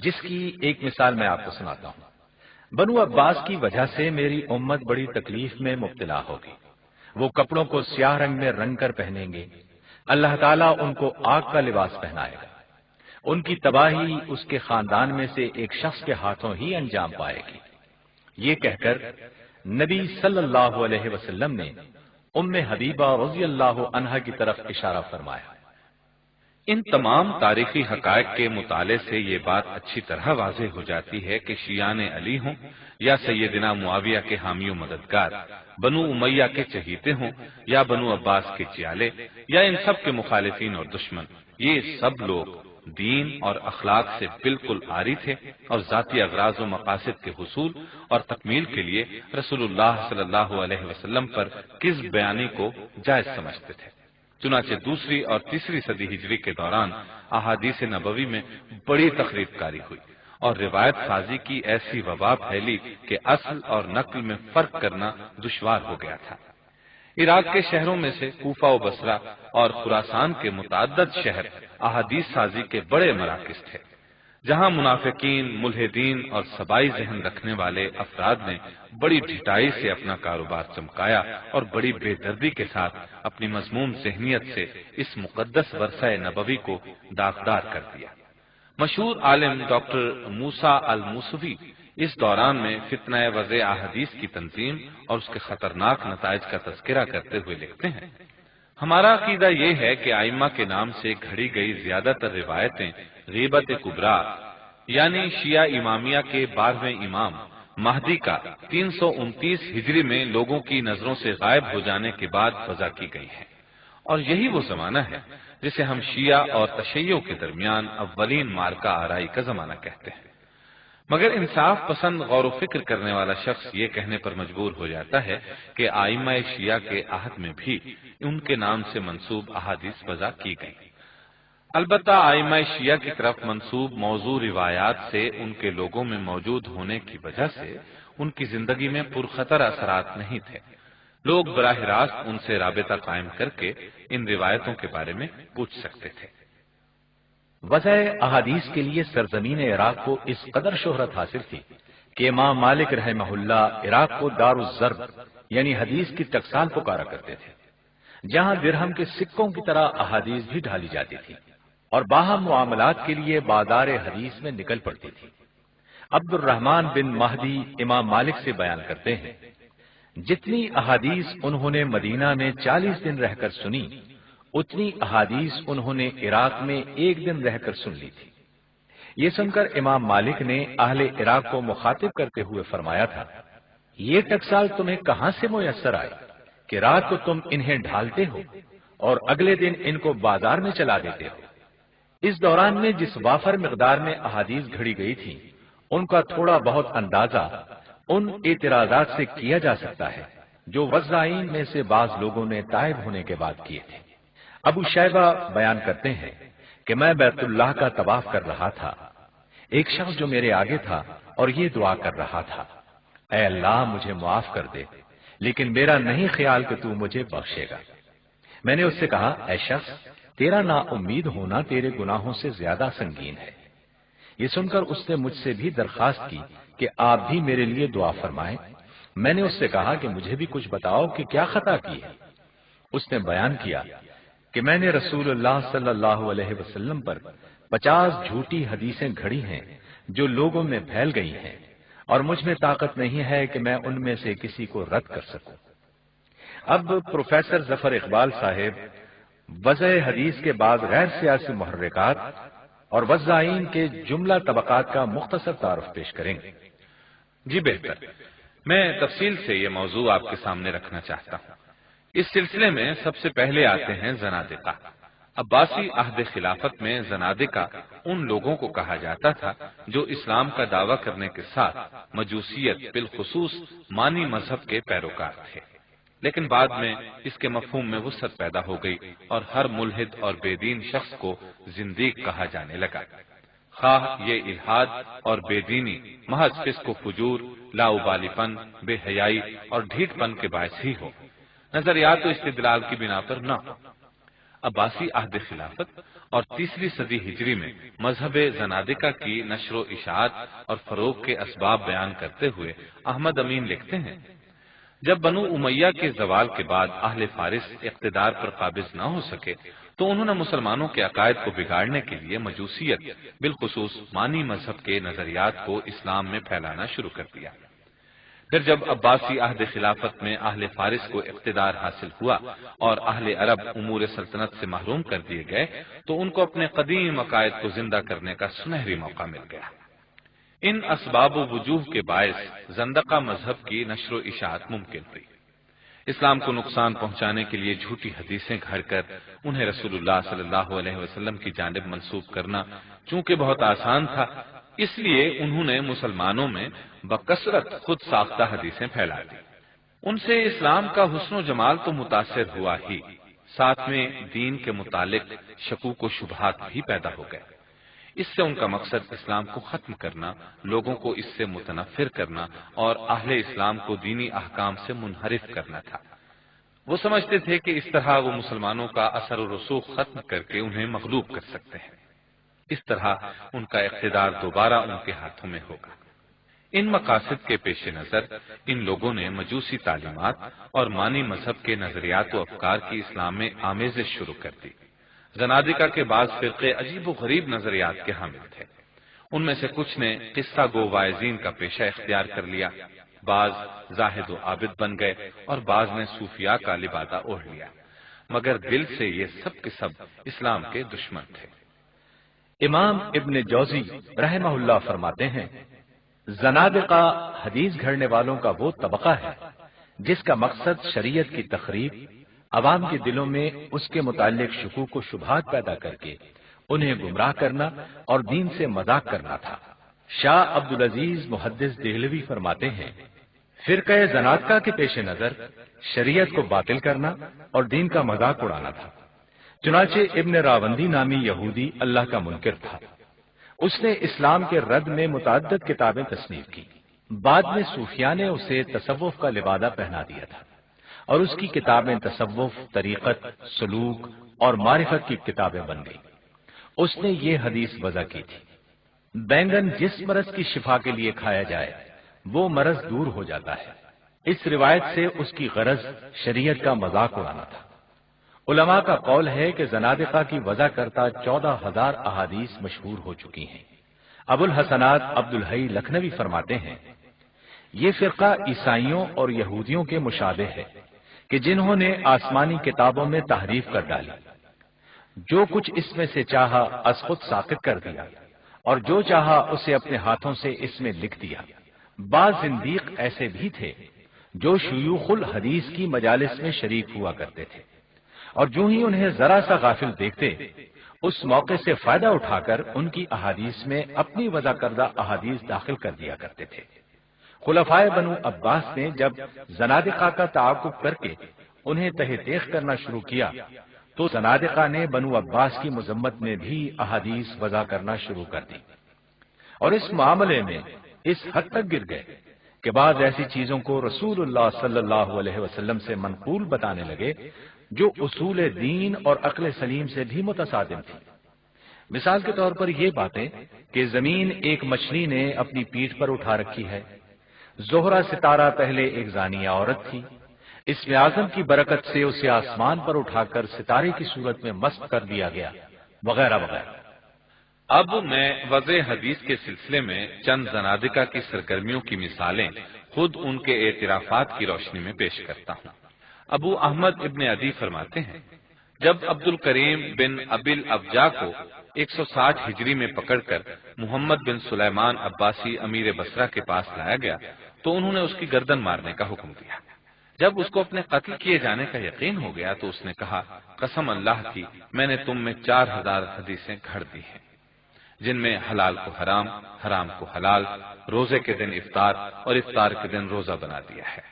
جس کی ایک مثال میں آپ کو سناتا ہوں۔ بنو عباس کی وجہ سے میری امت بڑی تکلیف میں مبتلا ہوگی، وہ کپڑوں کو سیاہ رنگ میں رنگ کر پہنیں گے، اللہ تعالیٰ ان کو آگ کا لباس پہنائے گا، ان کی تباہی اس کے خاندان میں سے ایک شخص کے ہاتھوں ہی انجام پائے گی۔ یہ کہہ کر نبی صلی اللہ علیہ وسلم نے ام حبیبہ رضی اللہ عنہا کی طرف اشارہ فرمایا۔ ان تمام تاریخی حقائق کے مطالعے سے یہ بات اچھی طرح واضح ہو جاتی ہے کہ شیعان علی ہوں یا سیدنا معاویہ کے حامی و مددگار، بنو امیہ کے چہیتے ہوں یا بنو عباس کے چیالے یا ان سب کے مخالفین اور دشمن، یہ سب لوگ دین اور اخلاق سے بالکل عاری تھے اور ذاتی اغراض و مقاصد کے حصول اور تکمیل کے لیے رسول اللہ صلی اللہ علیہ وسلم پر کذب بیانی کو جائز سمجھتے تھے۔ چنانچہ دوسری اور تیسری صدی ہجری کے دوران احادیث نبوی میں بڑی تخریب کاری ہوئی اور روایت سازی کی ایسی وبا پھیلی کہ اصل اور نقل میں فرق کرنا دشوار ہو گیا تھا۔ عراق کے شہروں میں سے کوفہ و بصرہ اور خراسان کے متعدد شہر احادیث سازی کے بڑے مراکز تھے، جہاں منافقین، ملحدین اور سبائی ذہن رکھنے والے افراد نے بڑی ڈھٹائی سے اپنا کاروبار چمکایا اور بڑی بے دردی کے ساتھ اپنی مذموم ذہنیت سے اس مقدس ورثہ نبوی کو داغدار کر دیا۔ مشہور عالم ڈاکٹر موسیٰ الموسوی اس دوران میں فتنہ وضع احادیث کی تنظیم اور اس کے خطرناک نتائج کا تذکرہ کرتے ہوئے لکھتے ہیں، ہمارا عقیدہ یہ ہے کہ ائمہ کے نام سے گھڑی گئی زیادہ تر روایتیں غیبت کبریٰ یعنی شیعہ امامیہ کے 12ویں امام مہدی کا 329 ہجری میں لوگوں کی نظروں سے غائب ہو جانے کے بعد وضع کی گئی ہیں، اور یہی وہ زمانہ ہے جسے ہم شیعہ اور تشیع کے درمیان اولین معرکہ آرائی کا زمانہ کہتے ہیں۔ مگر انصاف پسند غور و فکر کرنے والا شخص یہ کہنے پر مجبور ہو جاتا ہے کہ ائمہ شیعہ کے عہد میں بھی ان کے نام سے منسوب احادیث وضع کی گئی۔ البتہ ائمہ شیعہ کی طرف منسوب موضوع روایات سے ان کے لوگوں میں موجود ہونے کی وجہ سے ان کی زندگی میں پرخطر اثرات نہیں تھے، لوگ براہ راست ان سے رابطہ قائم کر کے ان روایتوں کے بارے میں پوچھ سکتے تھے۔ وضع احادیث کے لیے سرزمین عراق کو اس قدر شہرت حاصل تھی کہ امام مالک رحمہ اللہ عراق کو دار الضرب یعنی حدیث کی ٹکسال پکارا کرتے تھے، جہاں درہم کے سکوں کی طرح احادیث بھی ڈھالی جاتی تھی اور باہم معاملات کے لیے بازار حدیث میں نکل پڑتی تھی۔ عبد الرحمن بن مہدی امام مالک سے بیان کرتے ہیں، جتنی احادیث انہوں نے مدینہ میں 40 دن رہ کر سنی، اتنی احادیث انہوں نے عراق میں 1 دن رہ کر سن لی تھی۔ یہ سن کر امام مالک نے اہل عراق کو مخاطب کرتے ہوئے فرمایا تھا، یہ ٹکسال تمہیں کہاں سے میسر آئی کہ رات کو تم انہیں ڈھالتے ہو اور اگلے دن ان کو بازار میں چلا دیتے ہو۔ اس دوران میں جس وافر مقدار میں احادیث گھڑی گئی تھی، ان کا تھوڑا بہت اندازہ ان اعتراضات سے کیا جا سکتا ہے جو وضاعین میں سے بعض لوگوں نے تائب ہونے کے بعد کیے تھے۔ ابو شیبہ بیان کرتے ہیں کہ میں بیت اللہ کا طواف کر رہا تھا، ایک شخص جو میرے آگے تھا اور یہ دعا کر رہا تھا، اے اللہ مجھے معاف کر دے، لیکن میرا نہیں خیال کہ تو مجھے بخشے گا۔ میں نے اس سے کہا، اے شخص تیرا نا امید ہونا تیرے گناہوں سے زیادہ سنگین ہے۔ یہ سن کر اس نے مجھ سے بھی درخواست کی کہ آپ بھی میرے لیے دعا فرمائیں۔ میں نے اس سے کہا کہ مجھے بھی کچھ بتاؤ کہ کیا خطا کی ہے۔ اس نے بیان کیا کہ میں نے رسول اللہ صلی اللہ علیہ وسلم پر 50 جھوٹی حدیثیں گھڑی ہیں جو لوگوں میں پھیل گئی ہیں، اور مجھ میں طاقت نہیں ہے کہ میں ان میں سے کسی کو رد کر سکوں۔ اب پروفیسر ظفر اقبال صاحب وضع حدیث کے بعد غیر سیاسی محرکات اور وضاعین کے جملہ طبقات کا مختصر تعارف پیش کریں گے۔ جی بہتر، میں تفصیل سے یہ موضوع آپ کے سامنے رکھنا چاہتا ہوں۔ اس سلسلے میں سب سے پہلے آتے ہیں زنادقہ۔ عباسی عہد خلافت میں زنادقہ ان لوگوں کو کہا جاتا تھا جو اسلام کا دعویٰ کرنے کے ساتھ مجوسیت بالخصوص مانی مذہب کے پیروکار تھے، لیکن بعد میں اس کے مفہوم میں وسعت پیدا ہو گئی اور ہر ملحد اور بے دین شخص کو زندیق کہا جانے لگا، خواہ یہ الحاد اور بے دینی محض فسق و فجور، لاؤبالی پن، بے حیائی اور ڈھیٹ پن کے باعث ہی ہو، نظریات و استدلال کی بنا پر نہ ہو۔ عباسی عہد خلافت اور تیسری صدی ہجری میں مذہب زنادقہ کی نشر و اشاعت اور فروغ کے اسباب بیان کرتے ہوئے احمد امین لکھتے ہیں، جب بنو امیہ کے زوال کے بعد اہل فارس اقتدار پر قابض نہ ہو سکے تو انہوں نے مسلمانوں کے عقائد کو بگاڑنے کے لیے مجوسیت بالخصوص مانی مذہب کے نظریات کو اسلام میں پھیلانا شروع کر دیا۔ پھر جب عباسی عہد خلافت میں اہل فارس کو اقتدار حاصل ہوا اور اہل عرب امور سلطنت سے محروم کر دیے گئے تو ان کو اپنے قدیم عقائد کو زندہ کرنے کا سنہری موقع مل گیا۔ ان اسباب و وجوہ کے باعث زندقہ مذہب کی نشر و اشاعت ممکن ہوئی۔ اسلام کو نقصان پہنچانے کے لیے جھوٹی حدیثیں گھڑ کر انہیں رسول اللہ صلی اللہ علیہ وسلم کی جانب منسوب کرنا چونکہ بہت آسان تھا، اس لیے انہوں نے مسلمانوں میں بکثرت خود ساختہ حدیثیں پھیلا دی۔ ان سے اسلام کا حسن و جمال تو متاثر ہوا ہی، ساتھ میں دین کے متعلق شکوک و شبہات بھی پیدا ہو گئے۔ اس سے ان کا مقصد اسلام کو ختم کرنا، لوگوں کو اس سے متنفر کرنا اور اہل اسلام کو دینی احکام سے منحرف کرنا تھا۔ وہ سمجھتے تھے کہ اس طرح وہ مسلمانوں کا اثر و رسوخ ختم کر کے انہیں مغلوب کر سکتے ہیں، اس طرح ان کا اقتدار دوبارہ ان کے ہاتھوں میں ہوگا۔ ان مقاصد کے پیش نظر ان لوگوں نے مجوسی تعلیمات اور مانی مذہب کے نظریات و افکار کی اسلام میں آمیزش شروع کر دی۔ زنادقہ کے بعض فرقے عجیب و غریب نظریات کے حامل تھے۔ ان میں سے کچھ نے قصہ گو واعظین کا پیشہ اختیار کر لیا، بعض زاہد و عابد بن گئے اور بعض نے صوفیاء کا لبادہ اوڑھ لیا، مگر دل سے یہ سب کے سب اسلام کے دشمن تھے۔ امام ابن جوزی رحمہ اللہ فرماتے ہیں، زنادقہ حدیث گھڑنے والوں کا وہ طبقہ ہے جس کا مقصد شریعت کی تخریب، عوام کے دلوں میں اس کے متعلق شکوک و شبہات پیدا کر کے انہیں گمراہ کرنا اور دین سے مذاق کرنا تھا۔ شاہ عبدالعزیز محدث دہلوی فرماتے ہیں، فرقہ زنادقہ کے پیش نظر شریعت کو باطل کرنا اور دین کا مذاق اڑانا تھا۔ چنانچہ ابن راوندی نامی یہودی اللہ کا منکر تھا، اس نے اسلام کے رد میں متعدد کتابیں تصنیف کی۔ بعد میں صوفیاء نے اسے تصوف کا لبادہ پہنا دیا تھا اور اس کی کتابیں تصوف، طریقت، سلوک اور معرفت کی کتابیں بن گئی۔ اس نے یہ حدیث وضع کی تھی، بینگن جس مرض کی شفا کے لیے کھایا جائے وہ مرض دور ہو جاتا ہے۔ اس روایت سے اس کی غرض شریعت کا مذاق اڑانا تھا۔ علماء کا قول ہے کہ زنادقہ کی وضع کرتا 14,000 احادیث مشہور ہو چکی ہیں۔ ابو الحسنات عبدالحی لکھنوی فرماتے ہیں، یہ فرقہ عیسائیوں اور یہودیوں کے مشابہ ہے کہ جنہوں نے آسمانی کتابوں میں تحریف کر ڈالی، جو کچھ اس میں سے چاہا از خود ساقط کر دیا اور جو چاہا اسے اپنے ہاتھوں سے اس میں لکھ دیا۔ بعض زندیق ایسے بھی تھے جو شیوخ الحدیث کی مجالس میں شریک ہوا کرتے تھے اور جو ہی انہیں ذرا سا غافل دیکھتے اس موقع سے فائدہ اٹھا کر ان کی احادیث میں اپنی وضع کردہ احادیث داخل کر دیا کرتے تھے۔ خلفائے بنو عباس نے جب زنادقہ کا تعاقب کر کے انہیں تہ تیغ کرنا شروع کیا تو زنادقہ نے بنو عباس کی مذمت میں بھی احادیث وضع کرنا شروع کر دی، اور اس معاملے میں اس حد تک گر گئے کہ بعض ایسی چیزوں کو رسول اللہ صلی اللہ علیہ وسلم سے منقول بتانے لگے جو اصول دین اور عقل سلیم سے بھی متصادم تھی۔ مثال کے طور پر یہ باتیں کہ زمین ایک مچھلی نے اپنی پیٹھ پر اٹھا رکھی ہے، زہرہ ستارہ پہلے ایک زانیہ عورت تھی، اسم اعظم کی برکت سے اسے آسمان پر اٹھا کر ستارے کی صورت میں مست کر دیا گیا، وغیرہ وغیرہ۔ اب میں وضع حدیث کے سلسلے میں چند زنادقہ کی سرگرمیوں کی مثالیں خود ان کے اعترافات کی روشنی میں پیش کرتا ہوں۔ ابو احمد ابن عدی فرماتے ہیں، جب عبد الکریم بن ابی الابجا کو 160 ہجری میں پکڑ کر محمد بن سلیمان عباسی امیر بصرہ کے پاس لایا گیا تو انہوں نے اس کی گردن مارنے کا حکم دیا۔ جب اس کو اپنے قتل کیے جانے کا یقین ہو گیا تو اس نے کہا، قسم اللہ کی، میں نے تم میں 4000 حدیثیں گھڑ دی ہیں، جن میں حلال کو حرام، حرام کو حلال، روزے کے دن افطار اور افطار کے دن روزہ بنا دیا ہے۔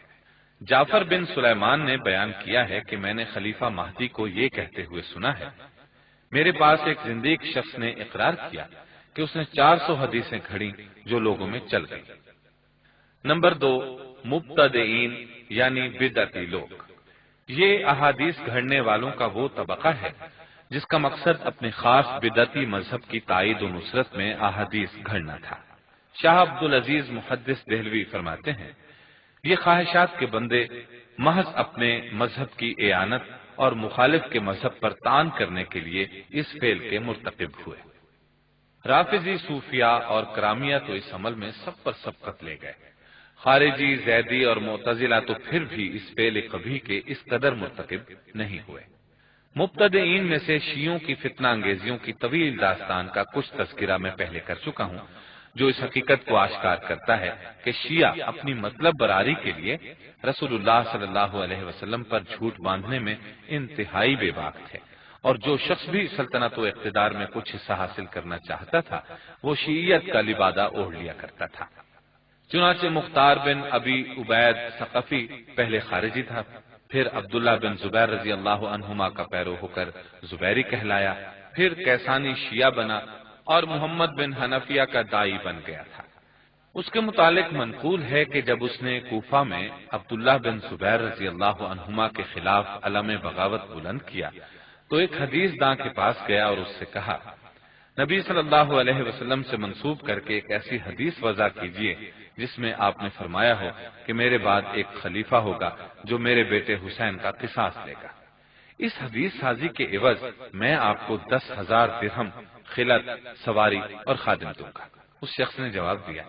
جعفر بن سلیمان نے بیان کیا ہے کہ میں نے خلیفہ مہدی کو یہ کہتے ہوئے سنا ہے، میرے پاس ایک زندیق شخص نے اقرار کیا کہ اس نے 400 حدیثیں گھڑی جو لوگوں میں چل گئی۔ نمبر 2، مبتدئین یعنی بدعتی لوگ۔ یہ احادیث گھڑنے والوں کا وہ طبقہ ہے جس کا مقصد اپنے خاص بدعتی مذہب کی تائید و نصرت میں احادیث گھڑنا تھا۔ شاہ عبدالعزیز محدث دہلوی فرماتے ہیں، یہ خواہشات کے بندے محض اپنے مذہب کی اعانت اور مخالف کے مذہب پر طعن کرنے کے لیے اس فعل کے مرتکب ہوئے۔ رافضی صوفیاء اور کرامیہ تو اس عمل میں سب پر سبقت لے گئے، خارجی، زیدی اور معتزلہ تو پھر بھی اس فعل قبیح کے اس قدر مرتکب نہیں ہوئے۔ مبتدئین میں سے شیعوں کی فتنہ انگیزیوں کی طویل داستان کا کچھ تذکرہ میں پہلے کر چکا ہوں، جو اس حقیقت کو آشکار کرتا ہے کہ شیعہ اپنی مطلب براری کے لیے رسول اللہ صلی اللہ علیہ وسلم پر جھوٹ باندھنے میں انتہائی بے باک تھے، اور جو شخص بھی سلطنت و اقتدار میں کچھ حصہ حاصل کرنا چاہتا تھا وہ شیعیت کا لبادہ اوڑھ لیا کرتا تھا۔ چنانچہ مختار بن ابی عبید ثقفی پہلے خارجی تھا، پھر عبداللہ بن زبیر رضی اللہ عنہما کا پیرو ہو کر زبیری کہلایا، پھر کیسانی شیعہ بنا اور محمد بن حنفیہ کا دائی بن گیا تھا۔ اس کے متعلق منقول ہے کہ جب اس نے کوفہ میں عبداللہ بن زبیر رضی اللہ عنہما کے خلاف علم بغاوت بلند کیا تو ایک حدیث داں کے پاس گیا اور اس سے کہا، نبی صلی اللہ علیہ وسلم سے منسوب کر کے ایک ایسی حدیث وضع کیجیے جس میں آپ نے فرمایا ہو کہ میرے بعد ایک خلیفہ ہوگا جو میرے بیٹے حسین کا قصاص لے گا۔ اس حدیث سازی کے عوض میں آپ کو 10,000 درہم خلعت، سواری اور خادم دوں گا۔ اس شخص نے جواب دیا،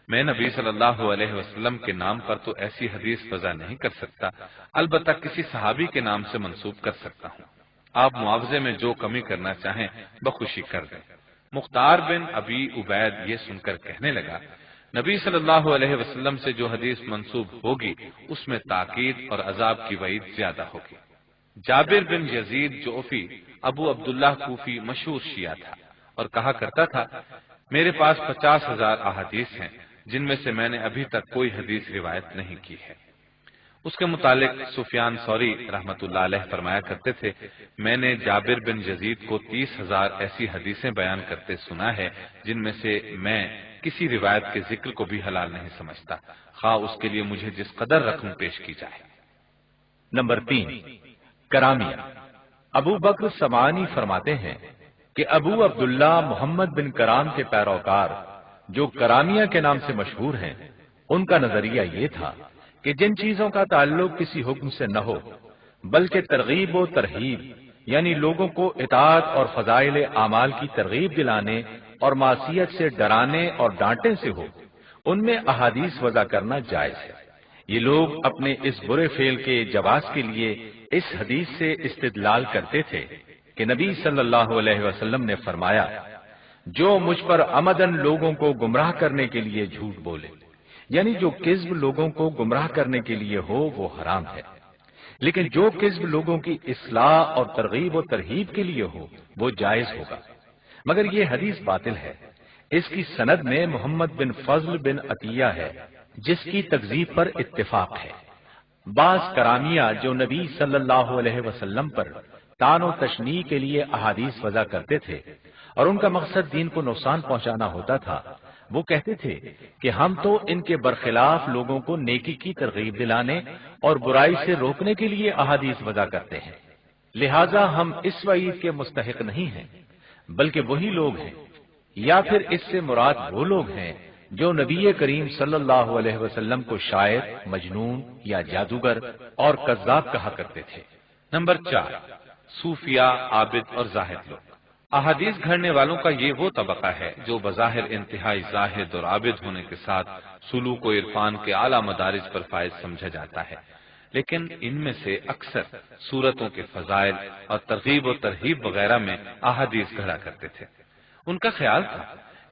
میں نبی صلی اللہ علیہ وسلم کے نام پر تو ایسی حدیث وضع نہیں کر سکتا، البتہ کسی صحابی کے نام سے منسوب کر سکتا ہوں، آپ معاوضے میں جو کمی کرنا چاہیں بخوشی کر دیں۔ مختار بن ابی عبید یہ سن کر کہنے لگا، نبی صلی اللہ علیہ وسلم سے جو حدیث منسوب ہوگی اس میں تاکید اور عذاب کی وعید زیادہ ہوگی۔ جابر بن یزید جوفی ابو عبداللہ کوفی مشہور شیعہ تھا اور کہا کرتا تھا، میرے پاس 50,000 احادیث ہیں جن میں سے میں نے ابھی تک کوئی حدیث روایت نہیں کی ہے۔ اس کے متعلق سفیان ثوری رحمۃ اللہ علیہ فرمایا کرتے تھے، میں نے جابر بن یزید کو 30,000 ایسی حدیثیں بیان کرتے سنا ہے جن میں سے میں کسی روایت کے ذکر کو بھی حلال نہیں سمجھتا، خواہ اس کے لیے مجھے جس قدر رقم پیش کی جائے۔ نمبر 3، کرامیہ۔ ابو بکر سمعانی فرماتے ہیں کہ ابو عبداللہ محمد بن کرام کے پیروکار جو کرامیہ کے نام سے مشہور ہیں، ان کا نظریہ یہ تھا کہ جن چیزوں کا تعلق کسی حکم سے نہ ہو بلکہ ترغیب و ترہیب یعنی لوگوں کو اطاعت اور فضائل اعمال کی ترغیب دلانے اور معصیت سے ڈرانے اور ڈانٹنے سے ہو، ان میں احادیث وضع کرنا جائز ہے۔ یہ لوگ اپنے اس برے فعل کے جواز کے لیے اس حدیث سے استدلال کرتے تھے کہ نبی صلی اللہ علیہ وسلم نے فرمایا، جو مجھ پر عمدن لوگوں کو گمراہ کرنے کے لیے جھوٹ بولے، یعنی جو کذب لوگوں کو گمراہ کرنے کے لیے ہو وہ حرام ہے، لیکن جو کذب لوگوں کی اصلاح اور ترغیب و ترہیب کے لیے ہو وہ جائز ہوگا۔ مگر یہ حدیث باطل ہے، اس کی سند میں محمد بن فضل بن عطیہ ہے جس کی تکذیب پر اتفاق ہے۔ بعض کرامیہ جو نبی صلی اللہ علیہ وسلم پر طعن و تشنیع کے لیے احادیث وضع کرتے تھے اور ان کا مقصد دین کو نقصان پہنچانا ہوتا تھا، وہ کہتے تھے کہ ہم تو ان کے برخلاف لوگوں کو نیکی کی ترغیب دلانے اور برائی سے روکنے کے لیے احادیث وضع کرتے ہیں۔ لہذا ہم اس وعید کے مستحق نہیں ہیں، بلکہ وہی لوگ ہیں، یا پھر اس سے مراد وہ لوگ ہیں جو نبی کریم صلی اللہ علیہ وسلم کو شاعر، مجنون یا جادوگر اور کذاب کہا کرتے تھے۔ نمبر 4، صوفیاء، عابد اور زاہد لوگ۔ احادیث گھڑنے والوں کا یہ وہ طبقہ ہے جو بظاہر انتہائی زاہد اور عابد ہونے کے ساتھ سلوک و عرفان کے اعلیٰ مدارج پر فائز سمجھا جاتا ہے، لیکن ان میں سے اکثر صورتوں کے فضائل اور ترغیب و ترہیب وغیرہ میں احادیث گھڑا کرتے تھے۔ ان کا خیال تھا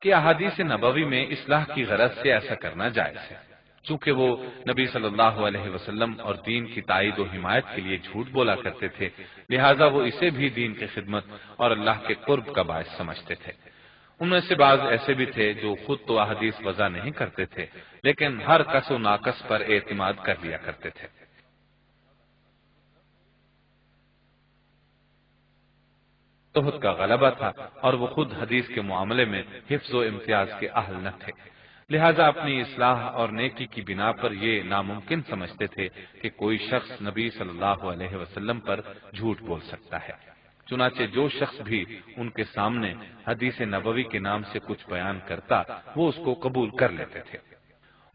کہ احادیث نبوی میں اصلاح کی غرض سے ایسا کرنا جائز ہے، چونکہ وہ نبی صلی اللہ علیہ وسلم اور دین کی تائید و حمایت کے لیے جھوٹ بولا کرتے تھے، لہٰذا وہ اسے بھی دین کی خدمت اور اللہ کے قرب کا باعث سمجھتے تھے۔ ان میں سے بعض ایسے بھی تھے جو خود تو احادیث وضع نہیں کرتے تھے، لیکن ہر کس و ناقص پر اعتماد کر لیا کرتے تھے۔ تہمت کا غلبہ تھا اور وہ خود حدیث کے معاملے میں حفظ و امتیاز کے اہل نہ تھے، لہذا اپنی اصلاح اور نیکی کی بنا پر یہ ناممکن سمجھتے تھے کہ کوئی شخص نبی صلی اللہ علیہ وسلم پر جھوٹ بول سکتا ہے۔ چنانچہ جو شخص بھی ان کے سامنے حدیث نبوی کے نام سے کچھ بیان کرتا وہ اس کو قبول کر لیتے تھے۔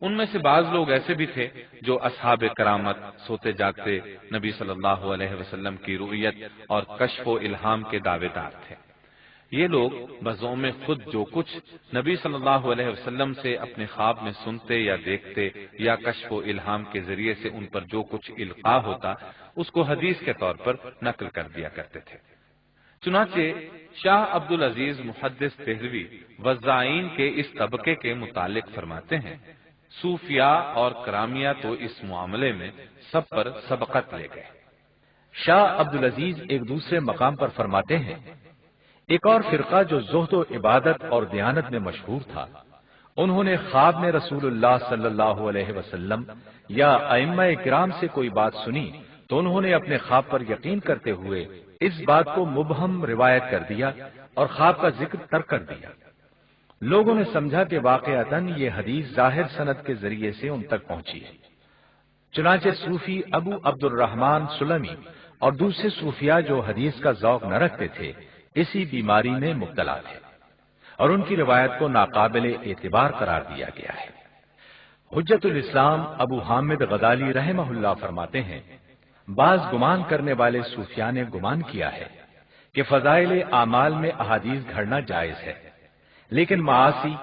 ان میں سے بعض لوگ ایسے بھی تھے جو اصحاب کرامت، سوتے جاگتے نبی صلی اللہ علیہ وسلم کی رؤیت اور کشف و الہام کے دعوے دار تھے۔ یہ لوگ بزعم خود جو کچھ نبی صلی اللہ علیہ وسلم سے اپنے خواب میں سنتے یا دیکھتے یا کشف و الہام کے ذریعے سے ان پر جو کچھ القاء ہوتا اس کو حدیث کے طور پر نقل کر دیا کرتے تھے۔ چنانچہ شاہ عبدالعزیز محدث دہلوی وضاعین کے اس طبقے کے متعلق فرماتے ہیں، صوفیاء اور کرامیہ تو اس معاملے میں سب پر سبقت لے گئے۔ شاہ عبدالعزیز ایک دوسرے مقام پر فرماتے ہیں، ایک اور فرقہ جو زہد و عبادت اور دیانت میں مشہور تھا، انہوں نے خواب میں رسول اللہ صلی اللہ علیہ وسلم یا ائمہ کرام سے کوئی بات سنی تو انہوں نے اپنے خواب پر یقین کرتے ہوئے اس بات کو مبہم روایت کر دیا اور خواب کا ذکر ترک کر دیا۔ لوگوں نے سمجھا کہ واقعتاً یہ حدیث ظاہر سند کے ذریعے سے ان تک پہنچی ہے۔ چنانچہ صوفی ابو عبد الرحمن سلمی اور دوسرے صوفیاء جو حدیث کا ذوق نہ رکھتے تھے اسی بیماری میں مبتلا تھے اور ان کی روایت کو ناقابل اعتبار قرار دیا گیا ہے۔ حجت الاسلام ابو حامد غزالی رحمہ اللہ فرماتے ہیں، بعض گمان کرنے والے صوفیاء نے گمان کیا ہے کہ فضائل اعمال میں احادیث گھڑنا جائز ہے، لیکن معاصی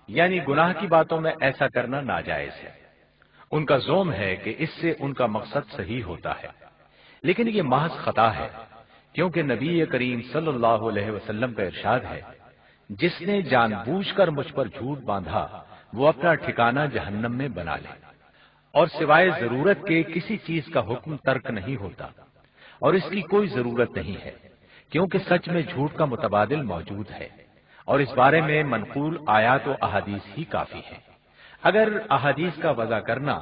یعنی گناہ کی باتوں میں ایسا کرنا ناجائز ہے۔ ان کا زعم ہے کہ اس سے ان کا مقصد صحیح ہوتا ہے، لیکن یہ محض خطا ہے، کیونکہ نبی کریم صلی اللہ علیہ وسلم کا ارشاد ہے، جس نے جان بوجھ کر مجھ پر جھوٹ باندھا وہ اپنا ٹھکانہ جہنم میں بنا لے، اور سوائے ضرورت کے کسی چیز کا حکم ترک نہیں ہوتا، اور اس کی کوئی ضرورت نہیں ہے، کیونکہ سچ میں جھوٹ کا متبادل موجود ہے، اور اس بارے میں منقول آیات و احادیث ہی کافی ہیں۔ اگر احادیث کا وضع کرنا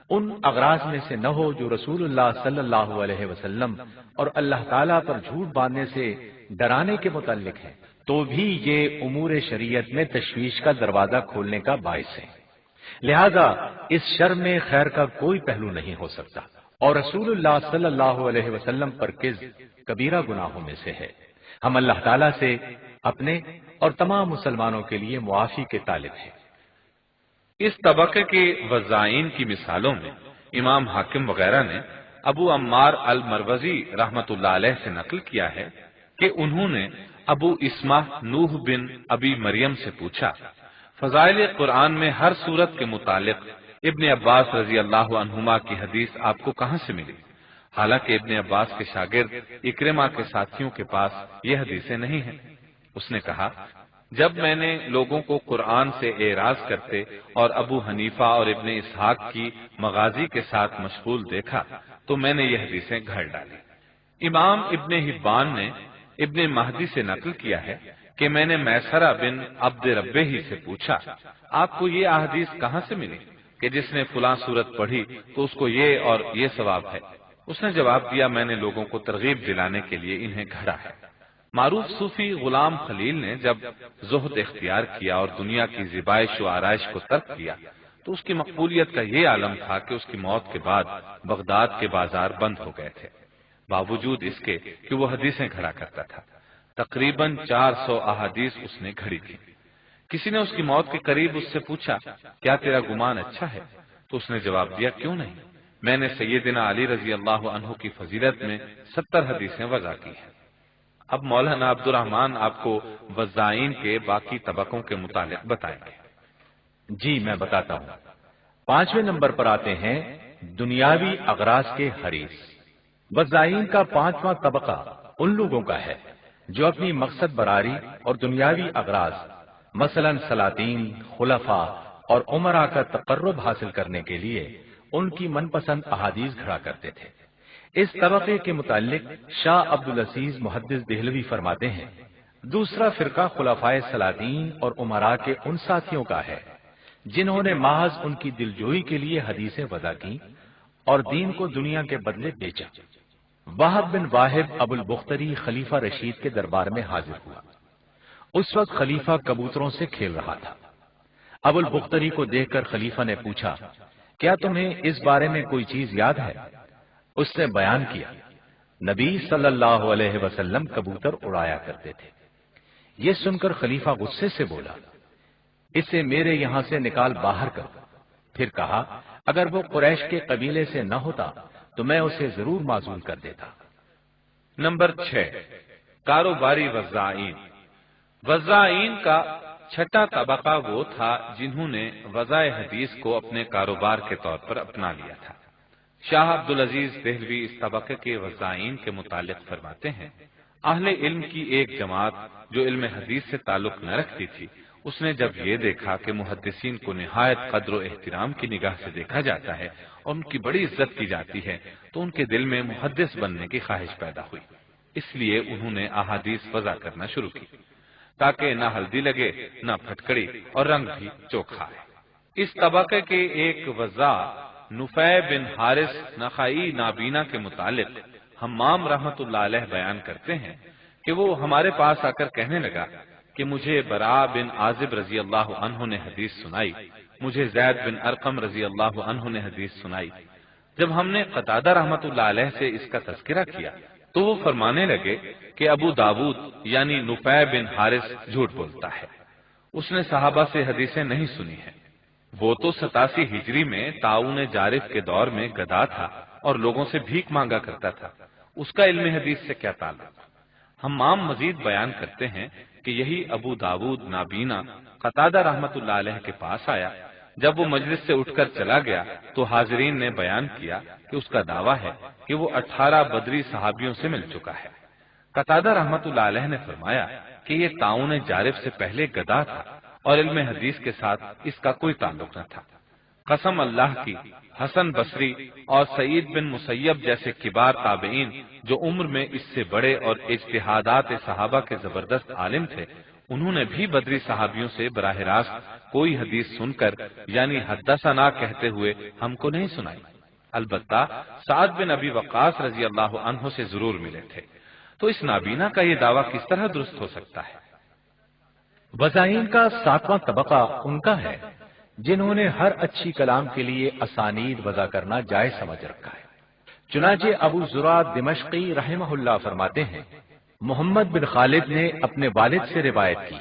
ان اغراض میں سے نہ ہو جو رسول اللہ صلی اللہ علیہ وسلم اور اللہ تعالیٰ پر جھوٹ باندھنے سے ڈرانے کے متعلق ہے تو بھی یہ امور شریعت میں تشویش کا دروازہ کھولنے کا باعث ہے، لہذا اس شر میں خیر کا کوئی پہلو نہیں ہو سکتا، اور رسول اللہ صلی اللہ علیہ وسلم پر کذب کبیرہ گناہوں میں سے ہے۔ ہم اللہ تعالیٰ سے اپنے اور تمام مسلمانوں کے لیے معافی کے طالب ہیں۔ اس طبقے کے وضاعین کی مثالوں میں امام حاکم وغیرہ نے ابو عمار المروزی رحمۃ اللہ علیہ سے نقل کیا ہے کہ انہوں نے ابو اسمہ نوح بن ابی مریم سے پوچھا، فضائل قرآن میں ہر سورت کے متعلق ابن عباس رضی اللہ عنہما کی حدیث آپ کو کہاں سے ملی؟ حالانکہ ابن عباس کے شاگرد اکرمہ کے ساتھیوں کے پاس یہ حدیثیں نہیں ہیں۔ اس نے کہا، جب میں نے لوگوں کو قرآن سے اعراض کرتے اور ابو حنیفہ اور ابن اسحاق کی مغازی کے ساتھ مشغول دیکھا تو میں نے یہ حدیثیں گھڑ ڈالی۔ امام ابن حبان نے ابن مہدی سے نقل کیا ہے کہ میں نے میسرہ بن عبد ربہ ہی سے پوچھا، آپ کو یہ احادیث کہاں سے ملی کہ جس نے فلاں سورت پڑھی تو اس کو یہ اور یہ ثواب ہے؟ اس نے جواب دیا، میں نے لوگوں کو ترغیب دلانے کے لیے انہیں گھڑا ہے۔ معروف صوفی غلام خلیل نے جب زہد اختیار کیا اور دنیا کی زیبائش و آرائش کو ترک کیا تو اس کی مقبولیت کا یہ عالم تھا کہ اس کی موت کے بعد بغداد کے بازار بند ہو گئے تھے۔ باوجود اس کے کہ وہ حدیثیں گھڑا کرتا تھا۔ تقریباً 400 احادیث اس نے گھڑی تھی۔ کسی نے اس کی موت کے قریب اس سے پوچھا، کیا تیرا گمان اچھا ہے؟ تو اس نے جواب دیا، کیوں نہیں، میں نے سیدنا علی رضی اللہ عنہ کی فضیلت میں 70 حدیثیں وضع کی ہیں۔ اب مولانا عبد الرحمن آپ کو وضاعین کے باقی طبقوں کے متعلق بتائیں گے۔ جی میں بتاتا ہوں۔ 5ویں نمبر پر آتے ہیں دنیاوی اغراض کے حریص۔ وضاعین کا 5واں طبقہ ان لوگوں کا ہے جو اپنی مقصد براری اور دنیاوی اغراض مثلا سلاطین، خلفاء اور امراء کا تقرب حاصل کرنے کے لیے ان کی من پسند احادیث گھڑا کرتے تھے۔ اس طبقے کے متعلق شاہ عبدالعزیز محدث دہلوی فرماتے ہیں، دوسرا فرقہ خلفائے سلاطین اور امراء کے ان ساتھیوں کا ہے جنہوں نے محض ان کی دلجوئی کے لیے حدیثیں وضع کی اور دین کو دنیا کے بدلے بیچا۔ وہب بن واحد ابو البختری خلیفہ رشید کے دربار میں حاضر ہوا۔ اس وقت خلیفہ کبوتروں سے کھیل رہا تھا۔ ابو البختری کو دیکھ کر خلیفہ نے پوچھا، کیا تمہیں اس بارے میں کوئی چیز یاد ہے؟ اس نے بیان کیا، نبی صلی اللہ علیہ وسلم کبوتر اڑایا کرتے تھے۔ یہ سن کر خلیفہ غصے سے بولا، اسے میرے یہاں سے نکال باہر کرو۔ پھر کہا، اگر وہ قریش کے قبیلے سے نہ ہوتا تو میں اسے ضرور معزول کر دیتا۔ نمبر 6، کاروباری وضاعین۔ وضاعین کا 6واں طبقہ وہ تھا جنہوں نے وضع حدیث کو اپنے کاروبار کے طور پر اپنا لیا تھا۔ شاہ عبدالعزیز دہلوی اس طبقے کے وضاعین کے متعلق فرماتے ہیں، اہل علم کی ایک جماعت جو علم حدیث سے تعلق نہ رکھتی تھی، اس نے جب یہ دیکھا کہ محدثین کو نہایت قدر و احترام کی نگاہ سے دیکھا جاتا ہے اور ان کی بڑی عزت کی جاتی ہے تو ان کے دل میں محدث بننے کی خواہش پیدا ہوئی۔ اس لیے انہوں نے احادیث وضع کرنا شروع کی تاکہ نہ ہلدی لگے، نہ پھٹکڑی اور رنگ بھی چوکھا ہے۔ اس طبقے کے ایک وضاع نفع بن حارث نخعی نابینا کے متعلق حمام رحمۃ اللہ علیہ بیان کرتے ہیں کہ وہ ہمارے پاس آ کر کہنے لگا کہ مجھے براء بن عازب رضی اللہ عنہ نے حدیث سنائی، مجھے زید بن ارقم رضی اللہ عنہ نے حدیث سنائی۔ جب ہم نے قتادہ رحمۃ اللہ علیہ سے اس کا تذکرہ کیا تو وہ فرمانے لگے کہ ابو داود یعنی نفع بن حارث جھوٹ بولتا ہے، اس نے صحابہ سے حدیثیں نہیں سنی ہیں۔ وہ تو 87 ہجری میں طاعون جارف کے دور میں گدا تھا اور لوگوں سے بھیک مانگا کرتا تھا، اس کا علم حدیث سے کیا تعلق؟ حمام مزید بیان کرتے ہیں کہ یہی ابو داود نابینا قتادہ رحمۃ اللہ علیہ کے پاس آیا۔ جب وہ مجلس سے اٹھ کر چلا گیا تو حاضرین نے بیان کیا کہ اس کا دعویٰ ہے کہ وہ 18 بدری صحابیوں سے مل چکا ہے۔ قتادہ رحمۃ اللہ علیہ نے فرمایا کہ یہ طاعون جارف سے پہلے گدا تھا اور علم حدیث کے ساتھ اس کا کوئی تعلق نہ تھا۔ قسم اللہ کی، حسن بصری اور سعید بن مسیب جیسے کبار تابعین جو عمر میں اس سے بڑے اور اجتہادات صحابہ کے زبردست عالم تھے، انہوں نے بھی بدری صحابیوں سے براہ راست کوئی حدیث سن کر یعنی حدثنا کہتے ہوئے ہم کو نہیں سنائی۔ البتہ سعد بن ابی وقاص رضی اللہ عنہ سے ضرور ملے تھے۔ تو اس نابینا کا یہ دعویٰ کس طرح درست ہو سکتا ہے؟ وضاعین کا 7واں طبقہ ان کا ہے جنہوں نے ہر اچھی کلام کے لیے اسانید وضع کرنا جائز سمجھ رکھا ہے۔ چنانچہ ابو زرع دمشقی رحمہ اللہ فرماتے ہیں، محمد بن خالد نے اپنے والد سے روایت کی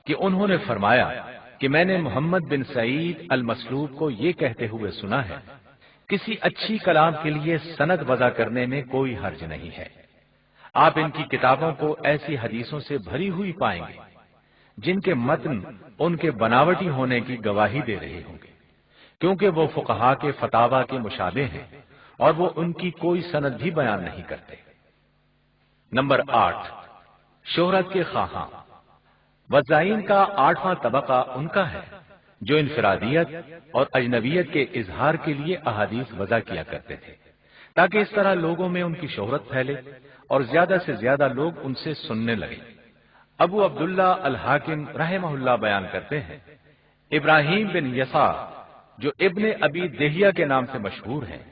کہ انہوں نے فرمایا کہ میں نے محمد بن سعید المسلوب کو یہ کہتے ہوئے سنا ہے، کسی اچھی کلام کے لیے سند وضع کرنے میں کوئی حرج نہیں ہے۔ آپ ان کی کتابوں کو ایسی حدیثوں سے بھری ہوئی پائیں گے جن کے متن ان کے بناوٹی ہونے کی گواہی دے رہے ہوں گے، کیونکہ وہ فقہا کے فتاوی کے مشابہ ہیں اور وہ ان کی کوئی سند بھی بیان نہیں کرتے۔ نمبر 8، شہرت کے خواہاں۔ وضاعین کا 8واں طبقہ ان کا ہے جو انفرادیت اور اجنبیت کے اظہار کے لیے احادیث وضع کیا کرتے تھے تاکہ اس طرح لوگوں میں ان کی شہرت پھیلے اور زیادہ سے زیادہ لوگ ان سے سننے لگے۔ ابو عبداللہ الحاکم رحمہ اللہ بیان کرتے ہیں، ابراہیم بن یسار جو ابن ابی دہیہ کے نام سے مشہور ہیں،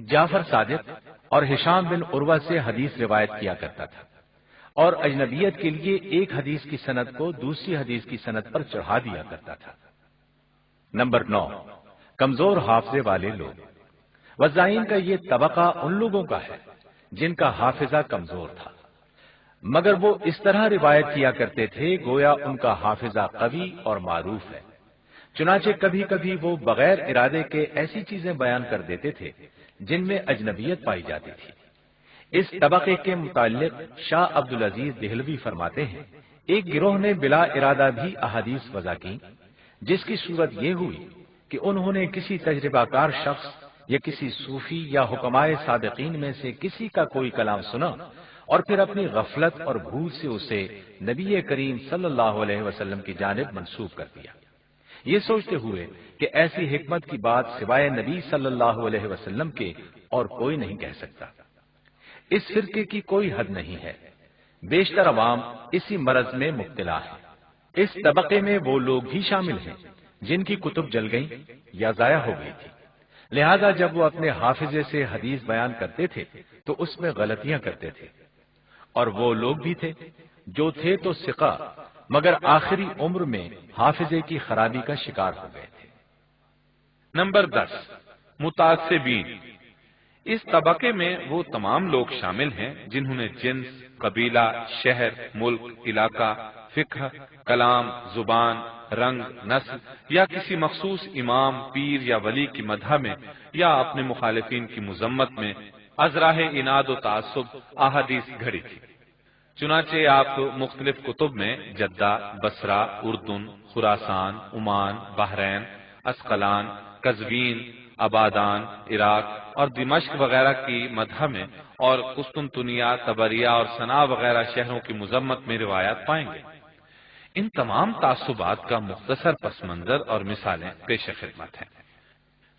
جعفر صادق اور ہشام بن عروہ سے حدیث روایت کیا کرتا تھا اور اجنبیت کے لیے ایک حدیث کی سند کو دوسری حدیث کی سند پر چڑھا دیا کرتا تھا۔ نمبر 9، کمزور حافظے والے لوگ۔ وضاعین کا یہ طبقہ ان لوگوں کا ہے جن کا حافظہ کمزور تھا، مگر وہ اس طرح روایت کیا کرتے تھے گویا ان کا حافظہ قوی اور معروف ہے۔ چنانچہ کبھی کبھی وہ بغیر ارادے کے ایسی چیزیں بیان کر دیتے تھے جن میں اجنبیت پائی جاتی تھی۔ اس طبقے کے متعلق شاہ عبدالعزیز دہلوی فرماتے ہیں، ایک گروہ نے بلا ارادہ بھی احادیث وضع کی، جس کی صورت یہ ہوئی کہ انہوں نے کسی تجربہ کار شخص یا کسی صوفی یا حکمائے سابقین میں سے کسی کا کوئی کلام سنا اور پھر اپنی غفلت اور بھول سے اسے نبی کریم صلی اللہ علیہ وسلم کی جانب منسوب کر دیا، یہ سوچتے ہوئے کہ ایسی حکمت کی بات سوائے نبی صلی اللہ علیہ وسلم کے اور کوئی نہیں کہہ سکتا۔ اس فرقے کی کوئی حد نہیں ہے، بیشتر عوام اسی مرض میں مبتلا ہے۔ اس طبقے میں وہ لوگ بھی شامل ہیں جن کی کتب جل گئیں یا ضائع ہو گئی تھی، لہذا جب وہ اپنے حافظے سے حدیث بیان کرتے تھے تو اس میں غلطیاں کرتے تھے، اور وہ لوگ بھی تھے جو تھے تو ثقہ مگر آخری عمر میں حافظے کی خرابی کا شکار ہو گئے تھے۔ نمبر 10، متعصبین۔ اس طبقے میں وہ تمام لوگ شامل ہیں جنہوں نے جنس، قبیلہ، شہر، ملک، علاقہ، فقہ، کلام، زبان، رنگ، نسل یا کسی مخصوص امام، پیر یا ولی کی مدح میں یا اپنے مخالفین کی مذمت میں از راہ اناد و تعصب احادیث گھڑی تھی۔ چنانچہ آپ مختلف کتب میں جدہ، بصرہ، اردن، خراسان، عمان، بحرین، اسقلان، قزوین، آبادان، عراق اور دمشق وغیرہ کی مدح میں اور قسطنطنیہ، طبریہ اور صنعا وغیرہ شہروں کی مذمت میں روایات پائیں گے۔ ان تمام تعصبات کا مختصر پس منظر اور مثالیں پیش خدمت ہیں۔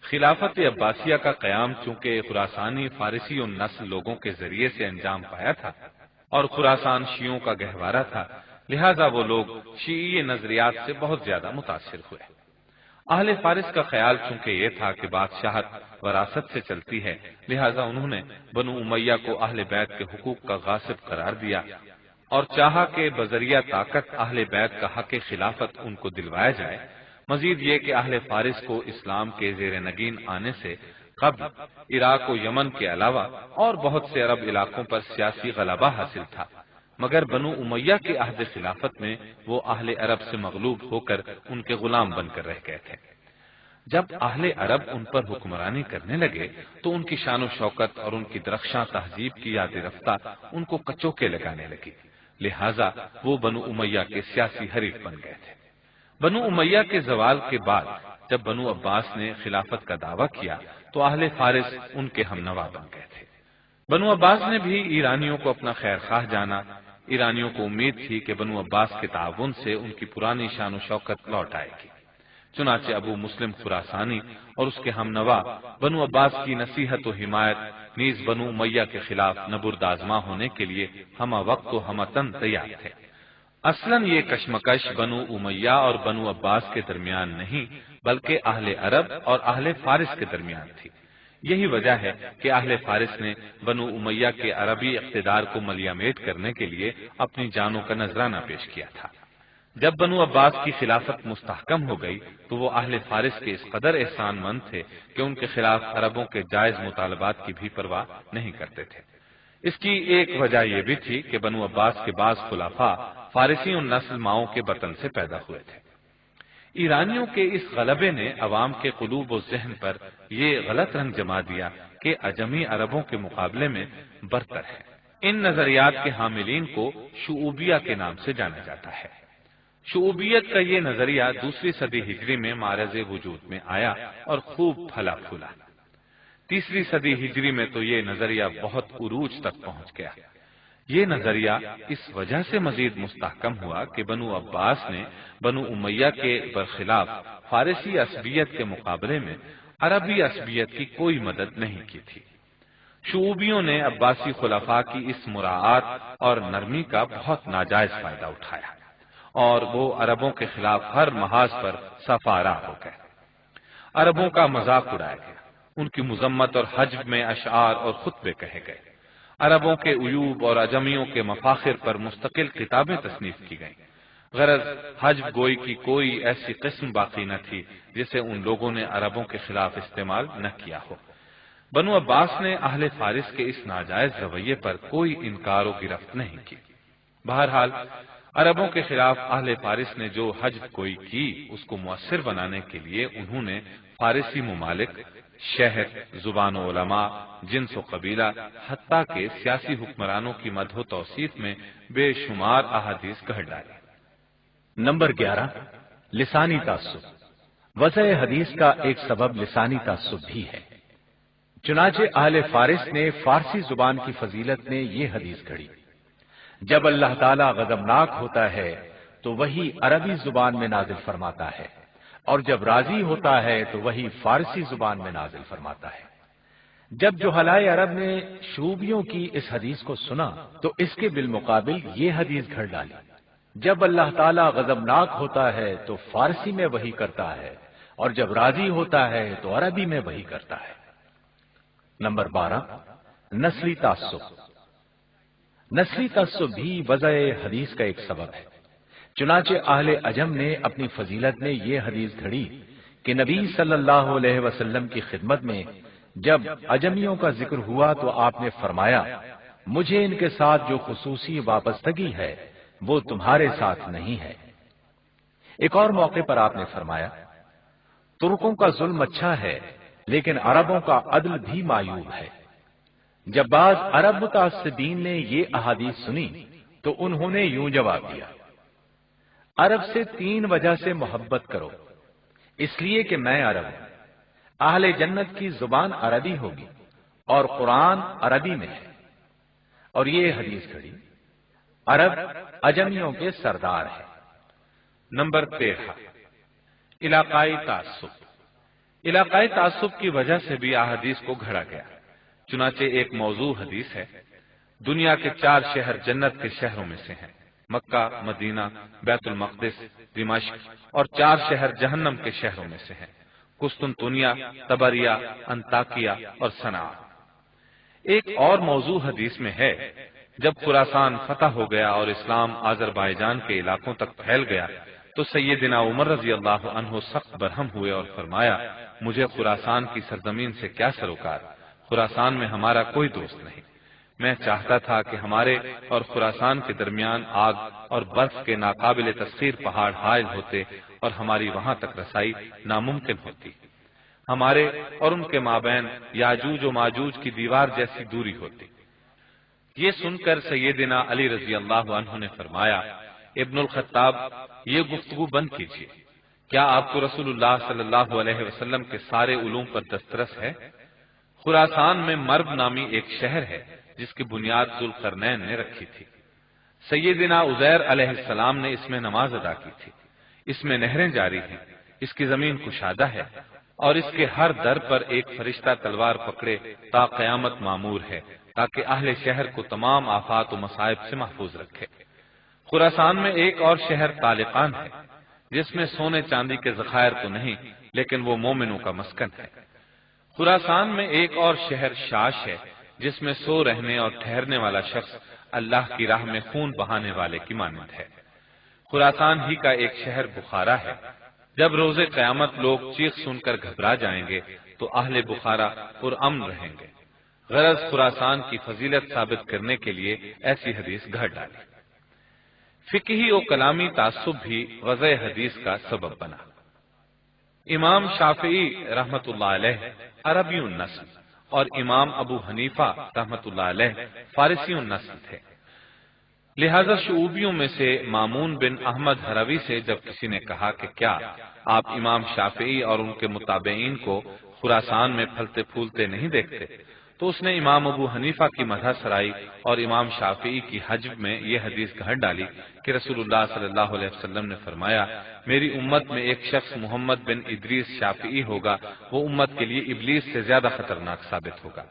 خلافت عباسیہ کا قیام چونکہ خراسانی فارسی النسل لوگوں کے ذریعے سے انجام پایا تھا اور خراسان شیعوں کا گہوارہ تھا، لہذا وہ لوگ شیعی نظریات سے بہت زیادہ متاثر ہوئے۔ اہل فارس کا خیال چونکہ یہ تھا کہ بادشاہت وراثت سے چلتی ہے، لہذا انہوں نے بنو امیہ کو اہل بیت کے حقوق کا غاصب قرار دیا اور چاہا کہ بذریعہ طاقت اہل بیت کا حق خلافت ان کو دلوایا جائے۔ مزید یہ کہ اہل فارس کو اسلام کے زیر نگین آنے سے قبل عراق و یمن کے علاوہ اور بہت سے عرب علاقوں پر سیاسی غلبہ حاصل تھا، مگر بنو امیہ کے عہد خلافت میں وہ اہل عرب سے مغلوب ہو کر ان کے غلام بن کر رہ گئے تھے۔ جب اہل عرب ان پر حکمرانی کرنے لگے تو ان کی شان و شوکت اور ان کی درخشاں تہذیب کی یاد رفتہ ان کو کچوکے لگانے لگی، لہذا وہ بنو امیہ کے سیاسی حریف بن گئے تھے۔ بنو امیہ کے زوال کے بعد جب بنو عباس نے خلافت کا دعویٰ کیا تو اہل فارس ان کے ہم نوا بن گئے تھے۔ بنو عباس نے بھی ایرانیوں کو اپنا خیر خواہ جانا۔ ایرانیوں کو امید تھی کہ بنو عباس کے تعاون سے ان کی پرانی شان و شوکت لوٹ آئے گی، چنانچہ ابو مسلم خراسانی اور اس کے ہم نوا بنو عباس کی نصیحت و حمایت نیز بنو امیہ کے خلاف نبرد آزما ہونے کے لیے ہمہ وقت و ہمہ تن تیار تھے۔ اصلاً یہ کشمکش بنو امیہ اور بنو عباس کے درمیان نہیں بلکہ اہل عرب اور اہل فارس کے درمیان تھی۔ یہی وجہ ہے کہ اہل فارس نے بنو امیہ کے عربی اقتدار کو ملیامیٹ کرنے کے لیے اپنی جانوں کا نذرانہ پیش کیا تھا۔ جب بنو عباس کی خلافت مستحکم ہو گئی تو وہ اہل فارس کے اس قدر احسان مند تھے کہ ان کے خلاف عربوں کے جائز مطالبات کی بھی پرواہ نہیں کرتے تھے۔ اس کی ایک وجہ یہ بھی تھی کہ بنو عباس کے بعض خلفاء فارسی النسل ماؤں کے بطن سے پیدا ہوئے تھے۔ ایرانیوں کے اس غلبے نے عوام کے قلوب و ذہن پر یہ غلط رنگ جما دیا کہ اجمی عربوں کے مقابلے میں برتر ہے۔ ان نظریات کے حاملین کو شعوبیہ کے نام سے جانا جاتا ہے۔ شعوبیت کا یہ نظریہ دوسری صدی ہجری میں معرض وجود میں آیا اور خوب پھلا پھولا۔ تیسری صدی ہجری میں تو یہ نظریہ بہت عروج تک پہنچ گیا۔ یہ نظریہ اس وجہ سے مزید مستحکم ہوا کہ بنو عباس نے بنو امیہ کے برخلاف فارسی عصبیت کے مقابلے میں عربی عصبیت کی کوئی مدد نہیں کی تھی۔ شعوبیوں نے عباسی خلفاء کی اس مراعات اور نرمی کا بہت ناجائز فائدہ اٹھایا اور وہ عربوں کے خلاف ہر محاذ پر سفارا ہو گئے۔ عربوں کا مذاق اڑایا گیا، ان کی مذمت اور حجب میں اشعار اور خطبے کہے گئے۔ عربوں کے عیوب اور اجمیوں کے مفاخر پر مستقل کتابیں تصنیف کی گئیں۔ غرض حجب گوئی کی کوئی ایسی قسم باقی نہ تھی جسے ان لوگوں نے عربوں کے خلاف استعمال نہ کیا ہو۔ بنو عباس نے اہل فارس کے اس ناجائز رویے پر کوئی انکار و گرفت نہیں کی۔ بہرحال عربوں کے خلاف اہل فارس نے جو حجب کوئی کی اس کو مؤثر بنانے کے لیے انہوں نے فارسی ممالک، شہر، زبان و علماء، جنس و قبیلہ، حتیٰ کہ سیاسی حکمرانوں کی مدح و توصیف میں بے شمار احادیث گھڑ ڈالی۔ نمبر 11، لسانی تعصب۔ وضع حدیث کا ایک سبب لسانی تعصب بھی ہے۔ چنانچہ اہل فارس نے فارسی زبان کی فضیلت میں یہ حدیث گھڑی: جب اللہ تعالیٰ غضبناک ہوتا ہے تو وہی عربی زبان میں نازل فرماتا ہے، اور جب راضی ہوتا ہے تو وہی فارسی زبان میں نازل فرماتا ہے۔ جب جہلائے عرب نے شعوبیوں کی اس حدیث کو سنا تو اس کے بالمقابل یہ حدیث گھڑ ڈالی: جب اللہ تعالیٰ غضبناک ہوتا ہے تو فارسی میں وحی کرتا ہے، اور جب راضی ہوتا ہے تو عربی میں وحی کرتا ہے۔ نمبر 12، نسلی تعصب۔ نسلی تعصب بھی وضع حدیث کا ایک سبب ہے۔ چنانچہ اہل عجم نے اپنی فضیلت میں یہ حدیث گھڑی کہ نبی صلی اللہ علیہ وسلم کی خدمت میں جب عجمیوں کا ذکر ہوا تو آپ نے فرمایا: مجھے ان کے ساتھ جو خصوصی وابستگی ہے وہ تمہارے ساتھ نہیں ہے۔ ایک اور موقع پر آپ نے فرمایا: ترکوں کا ظلم اچھا ہے لیکن عربوں کا عدل بھی معیوب ہے۔ جب بعض عرب متعصبین نے یہ احادیث سنی تو انہوں نے یوں جواب دیا: عرب سے 3 وجہ سے محبت کرو، اس لیے کہ میں عرب ہوں، اہل جنت کی زبان عربی ہوگی اور قرآن عربی میں ہے۔ اور یہ حدیث گھڑی: عرب عجمیوں کے سردار ہے۔ نمبر 13، علاقائی تعصب۔ علاقائی تعصب کی وجہ سے بھی احادیث کو گھڑا گیا۔ چنانچہ ایک موضوع حدیث ہے: دنیا کے 4 شہر جنت کے شہروں میں سے ہیں، مکہ، مدینہ، بیت المقدس، دمشق، اور 4 شہر جہنم کے شہروں میں سے ہیں، قسطنطنیہ، طبریہ، انطاکیہ اور صنعاء۔ ایک اور موضوع حدیث میں ہے: جب خراسان فتح ہو گیا اور اسلام آذربائیجان کے علاقوں تک پھیل گیا تو سیدنا عمر رضی اللہ عنہ سخت برہم ہوئے اور فرمایا: مجھے خراسان کی سرزمین سے کیا سروکار، خراسان میں ہمارا کوئی دوست نہیں۔ میں چاہتا تھا کہ ہمارے اور خراسان کے درمیان آگ اور برف کے ناقابل تسخیر پہاڑ حائل ہوتے اور ہماری وہاں تک رسائی ناممکن ہوتی، ہمارے اور ان کے مابین یاجوج و ماجوج کی دیوار جیسی دوری ہوتی۔ یہ سن کر سیدنا علی رضی اللہ عنہ نے فرمایا: ابن الخطاب، یہ گفتگو بند کیجیے، کیا آپ کو رسول اللہ صلی اللہ علیہ وسلم کے سارے علوم پر دسترس ہے؟ خراسان میں مرب نامی ایک شہر ہے جس کی بنیاد ذوالقرنین نے رکھی تھی۔ سیدنا عزیر علیہ السلام نے اس میں نماز ادا کی تھی۔ اس میں نہریں جاری ہیں، اس کی زمین کشادہ ہے، اور اس کے ہر در پر ایک فرشتہ تلوار پکڑے تا قیامت معمور ہے تاکہ اہل شہر کو تمام آفات و مصائب سے محفوظ رکھے۔ خراسان میں ایک اور شہر طالقان ہے جس میں سونے چاندی کے ذخائر تو نہیں لیکن وہ مومنوں کا مسکن ہے۔ خراسان میں ایک اور شہر شاش ہے جس میں سو رہنے اور ٹھہرنے والا شخص اللہ کی راہ میں خون بہانے والے کی مانند ہے۔ خراسان ہی کا ایک شہر بخارا ہے۔ جب روز قیامت لوگ چیخ سن کر گھبرا جائیں گے تو اہل بخارا پرامن رہیں گے۔ غرض خراسان کی فضیلت ثابت کرنے کے لیے ایسی حدیث گھڑ ڈالی۔ فقہی و کلامی تعصب بھی وضع حدیث کا سبب بنا۔ امام شافعی رحمۃ اللہ علیہ عربی النسل اور امام ابو حنیفہ رحمۃ اللہ علیہ فارسی النسل تھے، لہذا شعوبیوں میں سے مامون بن احمد ہروی سے جب کسی نے کہا کہ کیا آپ امام شافعی اور ان کے متابعین کو خراسان میں پھلتے پھولتے نہیں دیکھتے، تو اس نے امام ابو حنیفہ کی مدح سرائی اور امام شافعی کی حجب میں یہ حدیث گھڑ ڈالی کہ رسول اللہ صلی اللہ علیہ وسلم نے فرمایا: میری امت میں ایک شخص محمد بن ادریس شافعی ہوگا، وہ امت کے لیے ابلیس سے زیادہ خطرناک ثابت ہوگا،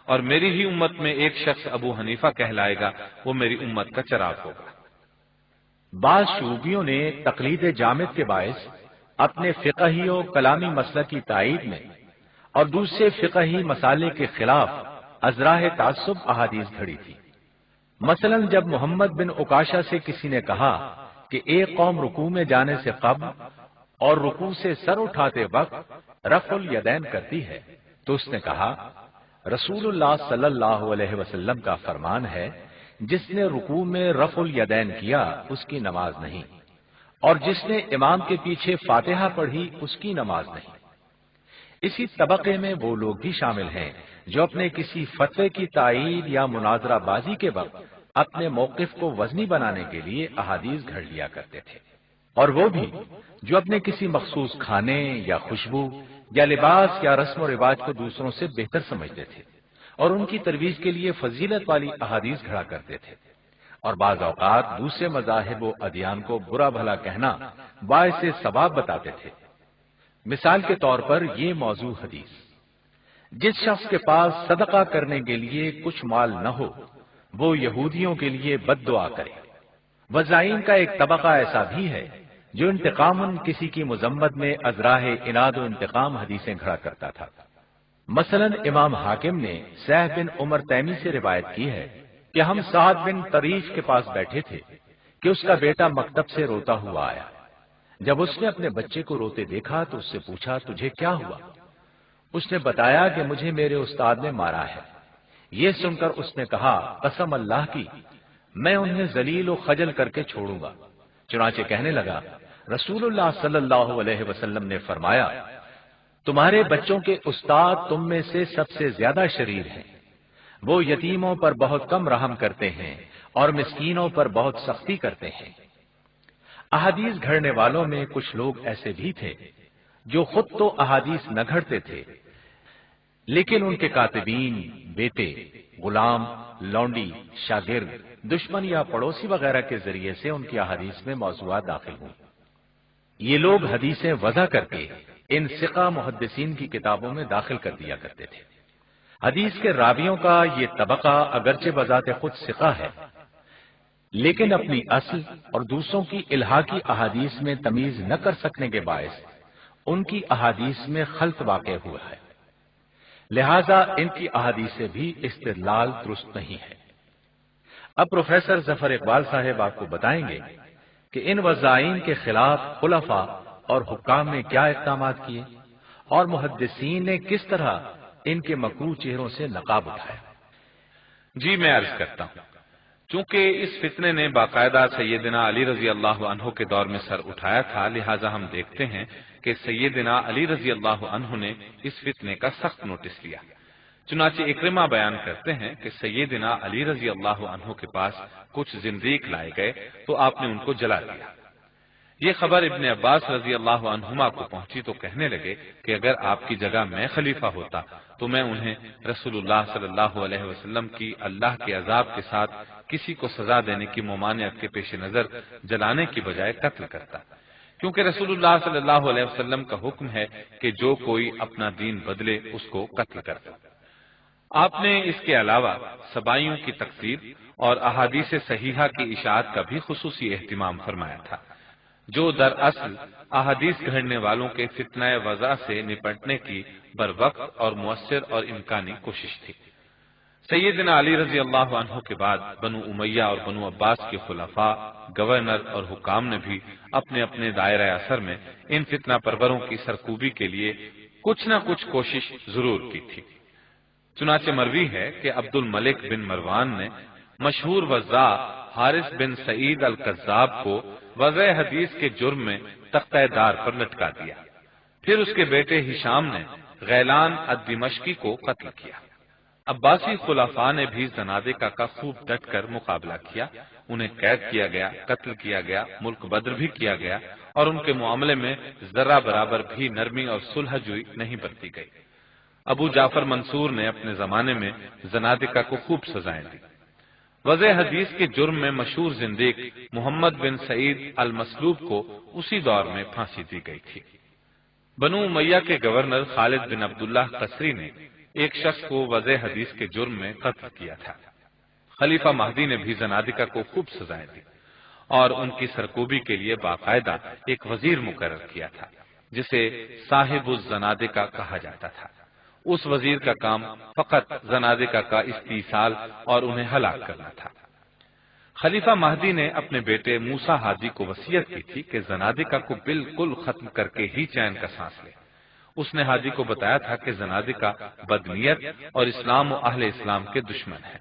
اور میری ہی امت میں ایک شخص ابو حنیفہ کہلائے گا، وہ میری امت کا چراغ ہوگا۔ بعض شعوبیوں نے تقلید جامد کے باعث اپنے فقہی و کلامی مسلک کی تائید میں اور دوسرے فقہی مسالے کے خلاف ازراہ تعصب احادیث گھڑی تھی۔ مثلا جب محمد بن عکاشہ سے کسی نے کہا کہ ایک قوم رکوع میں جانے سے قبل اور رکوع سے سر اٹھاتے وقت رفع الیدین کرتی ہے، تو اس نے کہا: رسول اللہ صلی اللہ علیہ وسلم کا فرمان ہے، جس نے رکوع میں رفع الیدین کیا اس کی نماز نہیں، اور جس نے امام کے پیچھے فاتحہ پڑھی اس کی نماز نہیں۔ اسی طبقے میں وہ لوگ بھی شامل ہیں جو اپنے کسی فتوے کی تائید یا مناظرہ بازی کے وقت اپنے موقف کو وزنی بنانے کے لیے احادیث گھڑ لیا کرتے تھے، اور وہ بھی جو اپنے کسی مخصوص کھانے یا خوشبو یا لباس یا رسم و رواج کو دوسروں سے بہتر سمجھتے تھے اور ان کی ترویج کے لیے فضیلت والی احادیث گھڑا کرتے تھے، اور بعض اوقات دوسرے مذاہب و ادیان کو برا بھلا کہنا باعث ثواب بتاتے تھے۔ مثال کے طور پر یہ موضوع حدیث، جس شخص کے پاس صدقہ کرنے کے لیے کچھ مال نہ ہو وہ یہودیوں کے لیے بد دعا کرے۔ وضاعین کا ایک طبقہ ایسا بھی ہے جو انتقاماً کسی کی مذمت میں ازراہ اناد و انتقام حدیثیں گھڑا کرتا تھا۔ مثلا امام حاکم نے سہل بن عمر تیمی سے روایت کی ہے کہ ہم سعد بن طریف کے پاس بیٹھے تھے کہ اس کا بیٹا مکتب سے روتا ہوا آیا۔ جب اس نے اپنے بچے کو روتے دیکھا تو اس سے پوچھا تجھے کیا ہوا؟ اس نے بتایا کہ مجھے میرے استاد نے مارا ہے۔ یہ سن کر اس نے کہا قسم اللہ کی میں انہیں ذلیل و خجل کر کے چھوڑوں گا۔ چنانچہ کہنے لگا رسول اللہ صلی اللہ علیہ وسلم نے فرمایا تمہارے بچوں کے استاد تم میں سے سب سے زیادہ شریر ہیں، وہ یتیموں پر بہت کم رحم کرتے ہیں اور مسکینوں پر بہت سختی کرتے ہیں۔ احادیث گھڑنے والوں میں کچھ لوگ ایسے بھی تھے جو خود تو احادیث نہ گھڑتے تھے، لیکن ان کے کاتبین، بیٹے، غلام، لونڈی، شاگرد، دشمن یا پڑوسی وغیرہ کے ذریعے سے ان کی احادیث میں موضوعات داخل ہوں۔ یہ لوگ حدیثیں وضع کر کے ان ثقہ محدثین کی کتابوں میں داخل کر دیا کرتے تھے۔ حدیث کے راویوں کا یہ طبقہ اگرچہ بذات خود ثقہ ہے، لیکن اپنی اصل اور دوسروں کی الہاقی احادیث میں تمیز نہ کر سکنے کے باعث ان کی احادیث میں خلط واقع ہوا ہے، لہذا ان کی احادیث سے بھی استدلال درست نہیں ہے۔ اب پروفیسر ظفر اقبال صاحب آپ کو بتائیں گے کہ ان وضاعین کے خلاف خلفاء اور حکام نے کیا اقدامات کیے اور محدثین نے کس طرح ان کے مکروہ چہروں سے نقاب اٹھایا۔ جی میں عرض کرتا ہوں، چونکہ اس فتنے نے باقاعدہ سیدنا علی رضی اللہ عنہ کے دور میں سر اٹھایا تھا، لہٰذا ہم دیکھتے ہیں کہ سیدنا علی رضی اللہ عنہ نے اس فتنے کا سخت نوٹس لیا۔ چنانچہ اکرمہ بیان کرتے ہیں کہ سیدنا علی رضی اللہ عنہ کے پاس کچھ زندیق لائے گئے تو آپ نے ان کو جلا دیا۔ یہ خبر ابن عباس رضی اللہ عنہما کو پہنچی تو کہنے لگے کہ اگر آپ کی جگہ میں خلیفہ ہوتا تو میں انہیں رسول اللہ صلی اللہ علیہ وسلم کی اللہ کے عذاب کے ساتھ کسی کو سزا دینے کی ممانعت کے پیش نظر جلانے کی بجائے قتل کرتا، کیونکہ رسول اللہ صلی اللہ علیہ وسلم کا حکم ہے کہ جو کوئی اپنا دین بدلے اس کو قتل کرتا۔ آپ نے اس کے علاوہ سبائیوں کی تکفیر اور احادیث صحیحہ کی اشاعت کا بھی خصوصی اہتمام فرمایا تھا، جو دراصل احادیث گھڑنے والوں کے فتنہ وضع سے نپٹنے کی بروقت اور مؤثر اور امکانی کوشش تھی۔ سیدنا علی رضی اللہ عنہ کے بعد بنو امیہ اور بنو عباس کے خلفاء، گورنر اور حکام نے بھی اپنے اپنے دائرہ اثر میں ان فتنہ پروروں کی سرکوبی کے لیے کچھ نہ کچھ کوشش ضرور کی تھی۔ چنانچہ مروی ہے کہ عبد الملک بن مروان نے مشہور وضاع حارث بن سعید القذاب کو وضع حدیث کے جرم میں تختہ دار پر لٹکا دیا۔ پھر اس کے بیٹے ہشام نے غیلان الدمشقی کو قتل کیا۔ عباسی خلفاء نے بھی زنادقہ کا خوب ڈٹ کر مقابلہ کیا، انہیں قید کیا گیا، قتل کیا گیا، ملک بدر بھی کیا گیا، اور ان کے معاملے میں ذرہ برابر بھی نرمی اور صلح جوئی نہیں برتی گئی۔ ابو جعفر منصور نے اپنے زمانے میں زنادقہ کو خوب سزائیں دی۔ وضع حدیث کے جرم میں مشہور زندیق محمد بن سعید المسلوب کو اسی دور میں پھانسی دی گئی تھی۔ بنو امیہ کے گورنر خالد بن عبداللہ قصری نے ایک شخص کو وضع حدیث کے جرم میں قتل کیا تھا۔ خلیفہ مہدی نے بھی زنادقہ کو خوب سزائیں دی اور ان کی سرکوبی کے لیے باقاعدہ ایک وزیر مقرر کیا تھا جسے صاحب الزنادقہ کہا جاتا تھا۔ اس وزیر کا کام فقط زنادقہ کا استیصال اور انہیں ہلاک کرنا تھا۔ خلیفہ مہدی نے اپنے بیٹے موسیٰ ہادی کو وصیت کی تھی کہ زنادقہ کو بالکل ختم کر کے ہی چین کا سانس لے۔ اس نے ہادی کو بتایا تھا کہ زنادقہ بدنیت اور اسلام و اہل اسلام کے دشمن ہیں۔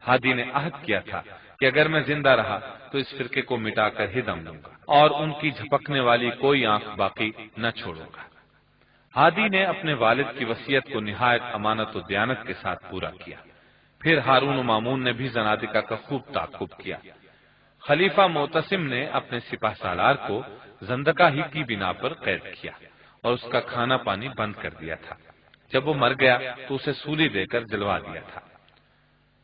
ہادی نے عہد کیا تھا کہ اگر میں زندہ رہا تو اس فرقے کو مٹا کر ہی دم لوں گا اور ان کی جھپکنے والی کوئی آنکھ باقی نہ چھوڑوں گا۔ ہادی نے اپنے والد کی وصیت کو نہایت امانت و دیانت کے ساتھ پورا کیا۔ پھر ہارون و مامون نے بھی زنادقہ کا خوب تعاقب کیا۔ خلیفہ معتصم نے اپنے سپہ سالار کو زندقہ ہی کی بنا پر قید کیا اور اس کا کھانا پانی بند کر دیا تھا۔ جب وہ مر گیا تو اسے سولی دے کر جلوا دیا تھا۔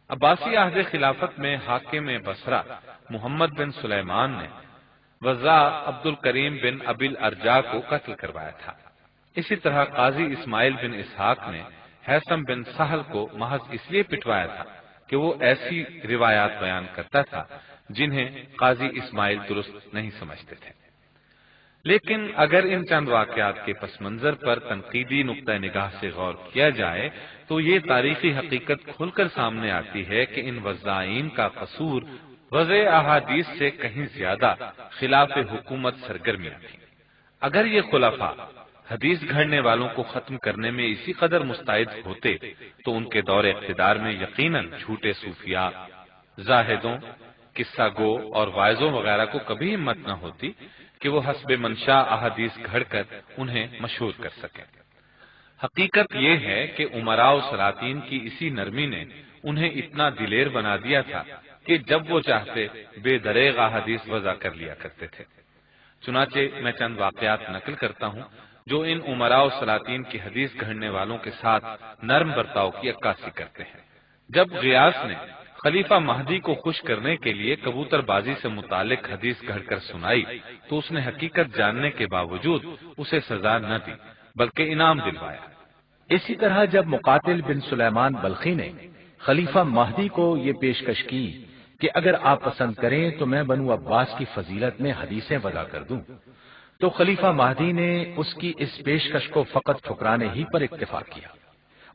عباسی عہد خلافت میں حاکم بصرہ محمد بن سلیمان نے وزا عبد الکریم بن ابی الارجاء کو قتل کروایا تھا۔ اسی طرح قاضی اسماعیل بن اسحاق نے حیثم بن سہل کو محض اس لیے پٹوایا تھا کہ وہ ایسی روایات بیان کرتا تھا جنہیں قاضی اسماعیل درست نہیں سمجھتے تھے۔ لیکن اگر ان چند واقعات کے پس منظر پر تنقیدی نقطہ نگاہ سے غور کیا جائے تو یہ تاریخی حقیقت کھل کر سامنے آتی ہے کہ ان وضاعین کا قصور وضع احادیث سے کہیں زیادہ خلاف حکومت سرگرمیاں تھیں۔ اگر یہ خلفاء حدیث گھڑنے والوں کو ختم کرنے میں اسی قدر مستعد ہوتے تو ان کے دور اقتدار میں یقیناً جھوٹے صوفیاء، زاہدوں، قصہ گو اور واعظوں وغیرہ کو کبھی ہمت نہ ہوتی کہ وہ حسب منشا احادیث گھڑ کر انہیں مشہور کر سکیں۔ حقیقت یہ ہے کہ امراء و سلاطین کی اسی نرمی نے انہیں اتنا دلیر بنا دیا تھا کہ جب وہ چاہتے بے دریغ احادیث وضع کر لیا کرتے تھے۔ چنانچہ میں چند واقعات نقل کرتا ہوں جو ان امراء و سلاطین کی حدیث گھڑنے والوں کے ساتھ نرم برتاؤ کی عکاسی کرتے ہیں۔ جب غیاث نے خلیفہ مہدی کو خوش کرنے کے لیے کبوتر بازی سے متعلق حدیث گھڑ کر سنائی تو اس نے حقیقت جاننے کے باوجود اسے سزا نہ دی بلکہ انعام دلوایا۔ اسی طرح جب مقاتل بن سلیمان بلخی نے خلیفہ مہدی کو یہ پیشکش کی کہ اگر آپ پسند کریں تو میں بنو عباس کی فضیلت میں حدیثیں وضع کر دوں، تو خلیفہ مہدی نے اس کی اس پیشکش کو فقط ٹھکرانے ہی پر اکتفا کیا،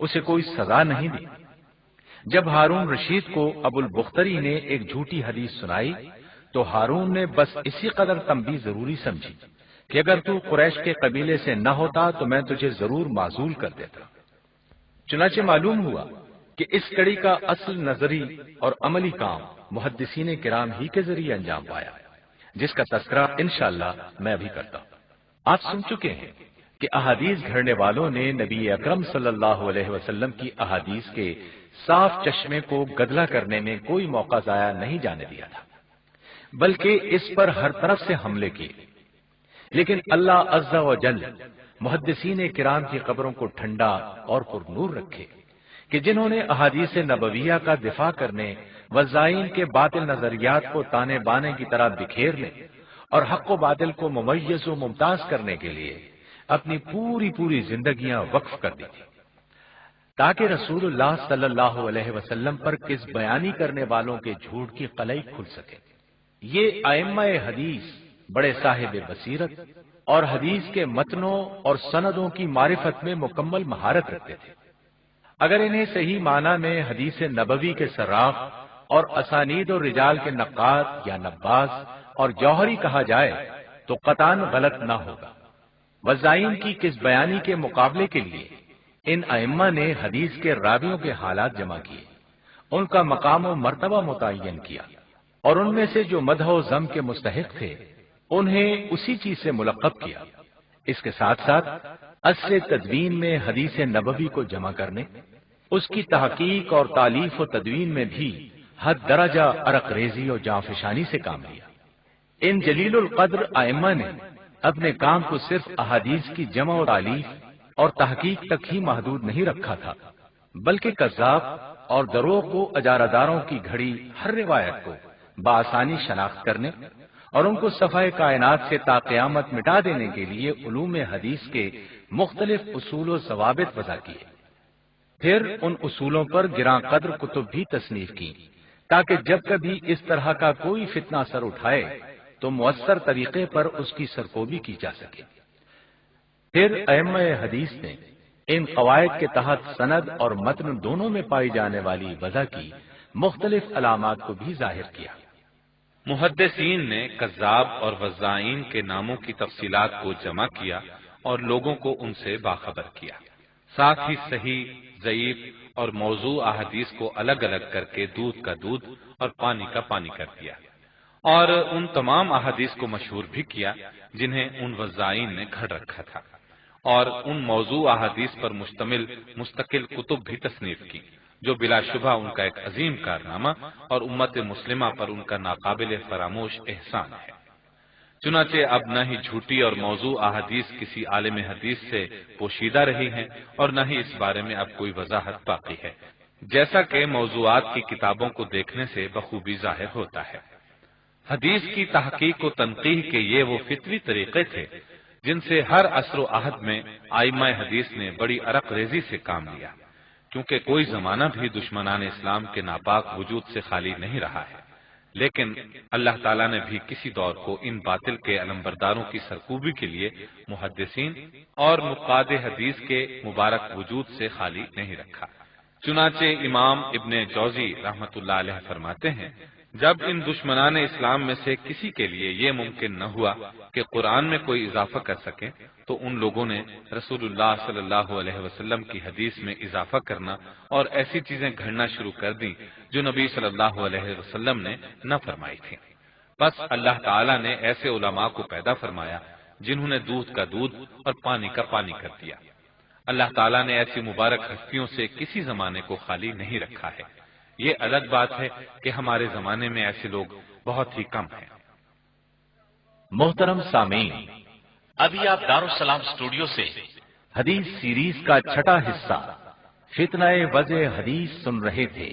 اسے کوئی سزا نہیں دی۔ جب ہارون رشید کو ابو البختری نے ایک جھوٹی حدیث سنائی تو ہارون نے بس اسی قدر تنبیہ ضروری سمجھی کہ اگر تو قریش کے قبیلے سے نہ ہوتا تو میں تجھے ضرور معزول کر دیتا۔ چنانچہ معلوم ہوا کہ اس کڑی کا اصل نظری اور عملی کام محدثین کرام ہی کے ذریعے انجام پایا، جس کا تذکرہ انشاءاللہ میں بھی کرتا ہوں۔ آپ سن چکے ہیں کہ احادیث گھڑنے والوں نے نبی اکرم صلی اللہ علیہ وسلم کی احادیث کے صاف چشمے کو گدلا کرنے میں کوئی موقع ضائع نہیں جانے دیا تھا، بلکہ اس پر ہر طرف سے حملے کیے۔ لیکن اللہ عز و جل محدثین کرام کی قبروں کو ٹھنڈا اور پر نور رکھے کہ جنہوں نے احادیث نبویہ کا دفاع کرنے، وضاعین کے باطل نظریات کو تانے بانے کی طرح بکھیرنے اور حق و باطل کو ممیز و ممتاز کرنے کے لیے اپنی پوری زندگیاں وقف کر دی تھی، تاکہ رسول اللہ صلی اللہ علیہ وسلم پر کس بیانی کرنے والوں کے جھوٹ کی قلعی کھل سکے۔ یہ ائمہ حدیث بڑے صاحب بصیرت اور حدیث کے متنوں اور سندوں کی معرفت میں مکمل مہارت رکھتے تھے۔ اگر انہیں صحیح معنی میں حدیث نبوی کے سراغ اور اسانید و رجال کے نقاد یا نباز اور جوہری کہا جائے تو قطعاً غلط نہ ہوگا۔ وضاعین کی کس بیانی کے مقابلے کے لیے ان ائمہ نے حدیث کے راویوں کے حالات جمع کیے، ان کا مقام و مرتبہ متعین کیا، اور ان میں سے جو مدح و ذم کے مستحق تھے انہیں اسی چیز سے ملقب کیا۔ اس کے ساتھ ساتھ اصل تدوین میں حدیث نبوی کو جمع کرنے، اس کی تحقیق اور تالیف و تدوین میں بھی حد درجہ عرق ریزی اور جانفشانی سے کام لیا۔ ان جلیل القدر ائمہ نے اپنے کام کو صرف احادیث کی جمع و تالیف اور تحقیق تک ہی محدود نہیں رکھا تھا، بلکہ کذاب اور دروغ کو اجارہ داروں کی گھڑی ہر روایت کو بآسانی شناخت کرنے اور ان کو صفحہ کائنات سے تا قیامت مٹا دینے کے لیے علوم حدیث کے مختلف اصول و ضوابط وضع کیے۔ پھر ان اصولوں پر گراں قدر کتب بھی تصنیف کی تاکہ جب کبھی اس طرح کا کوئی فتنہ سر اٹھائے تو مؤثر طریقے پر اس کی سرکوبی کی جا سکے۔ پھر ائمہ حدیث نے ان قواعد کے تحت سند اور متن دونوں میں پائی جانے والی وضع کی مختلف علامات کو بھی ظاہر کیا۔ محدثین نے کذاب اور وضاعین کے ناموں کی تفصیلات کو جمع کیا اور لوگوں کو ان سے باخبر کیا۔ ساتھ ہی صحیح، ضعیف اور موضوع احادیث کو الگ الگ کر کے دودھ کا دودھ اور پانی کا پانی کر دیا، اور ان تمام احادیث کو مشہور بھی کیا جنہیں ان وضاعین نے گھڑ رکھا تھا، اور ان موضوع احادیث پر مشتمل مستقل کتب بھی تصنیف کی، جو بلا شبہ ان کا ایک عظیم کارنامہ اور امت مسلمہ پر ان کا ناقابل فراموش احسان ہے۔ چنانچہ اب نہ ہی جھوٹی اور موضوع احادیث کسی عالم حدیث سے پوشیدہ رہی ہیں، اور نہ ہی اس بارے میں اب کوئی وضاحت باقی ہے، جیسا کہ موضوعات کی کتابوں کو دیکھنے سے بخوبی ظاہر ہوتا ہے۔ حدیث کی تحقیق و تنقیح کے یہ وہ فطری طریقے تھے جن سے ہر عصر و عہد میں ائمہ حدیث نے بڑی عرق ریزی سے کام لیا، کیونکہ کوئی زمانہ بھی دشمنان اسلام کے ناپاک وجود سے خالی نہیں رہا ہے، لیکن اللہ تعالیٰ نے بھی کسی دور کو ان باطل کے علمبرداروں کی سرکوبی کے لیے محدثین اور نقاد حدیث کے مبارک وجود سے خالی نہیں رکھا۔ چنانچہ امام ابن جوزی رحمۃ اللہ علیہ فرماتے ہیں، جب ان دشمنان اسلام میں سے کسی کے لیے یہ ممکن نہ ہوا کہ قرآن میں کوئی اضافہ کر سکیں، تو ان لوگوں نے رسول اللہ صلی اللہ علیہ وسلم کی حدیث میں اضافہ کرنا اور ایسی چیزیں گھڑنا شروع کر دیں جو نبی صلی اللہ علیہ وسلم نے نہ فرمائی تھیں۔ بس اللہ تعالیٰ نے ایسے علماء کو پیدا فرمایا جنہوں نے دودھ کا دودھ اور پانی کا پانی کر دیا۔ اللہ تعالیٰ نے ایسی مبارک ہستیوں سے کسی زمانے کو خالی نہیں رکھا ہے۔ یہ الگ بات ہے کہ ہمارے زمانے میں ایسے لوگ بہت ہی کم ہیں۔ محترم سامعین، ابھی آپ دارالسلام اسٹوڈیو سے حدیث سیریز کا چھٹا حصہ فتنہ وضع حدیث سن رہے تھے۔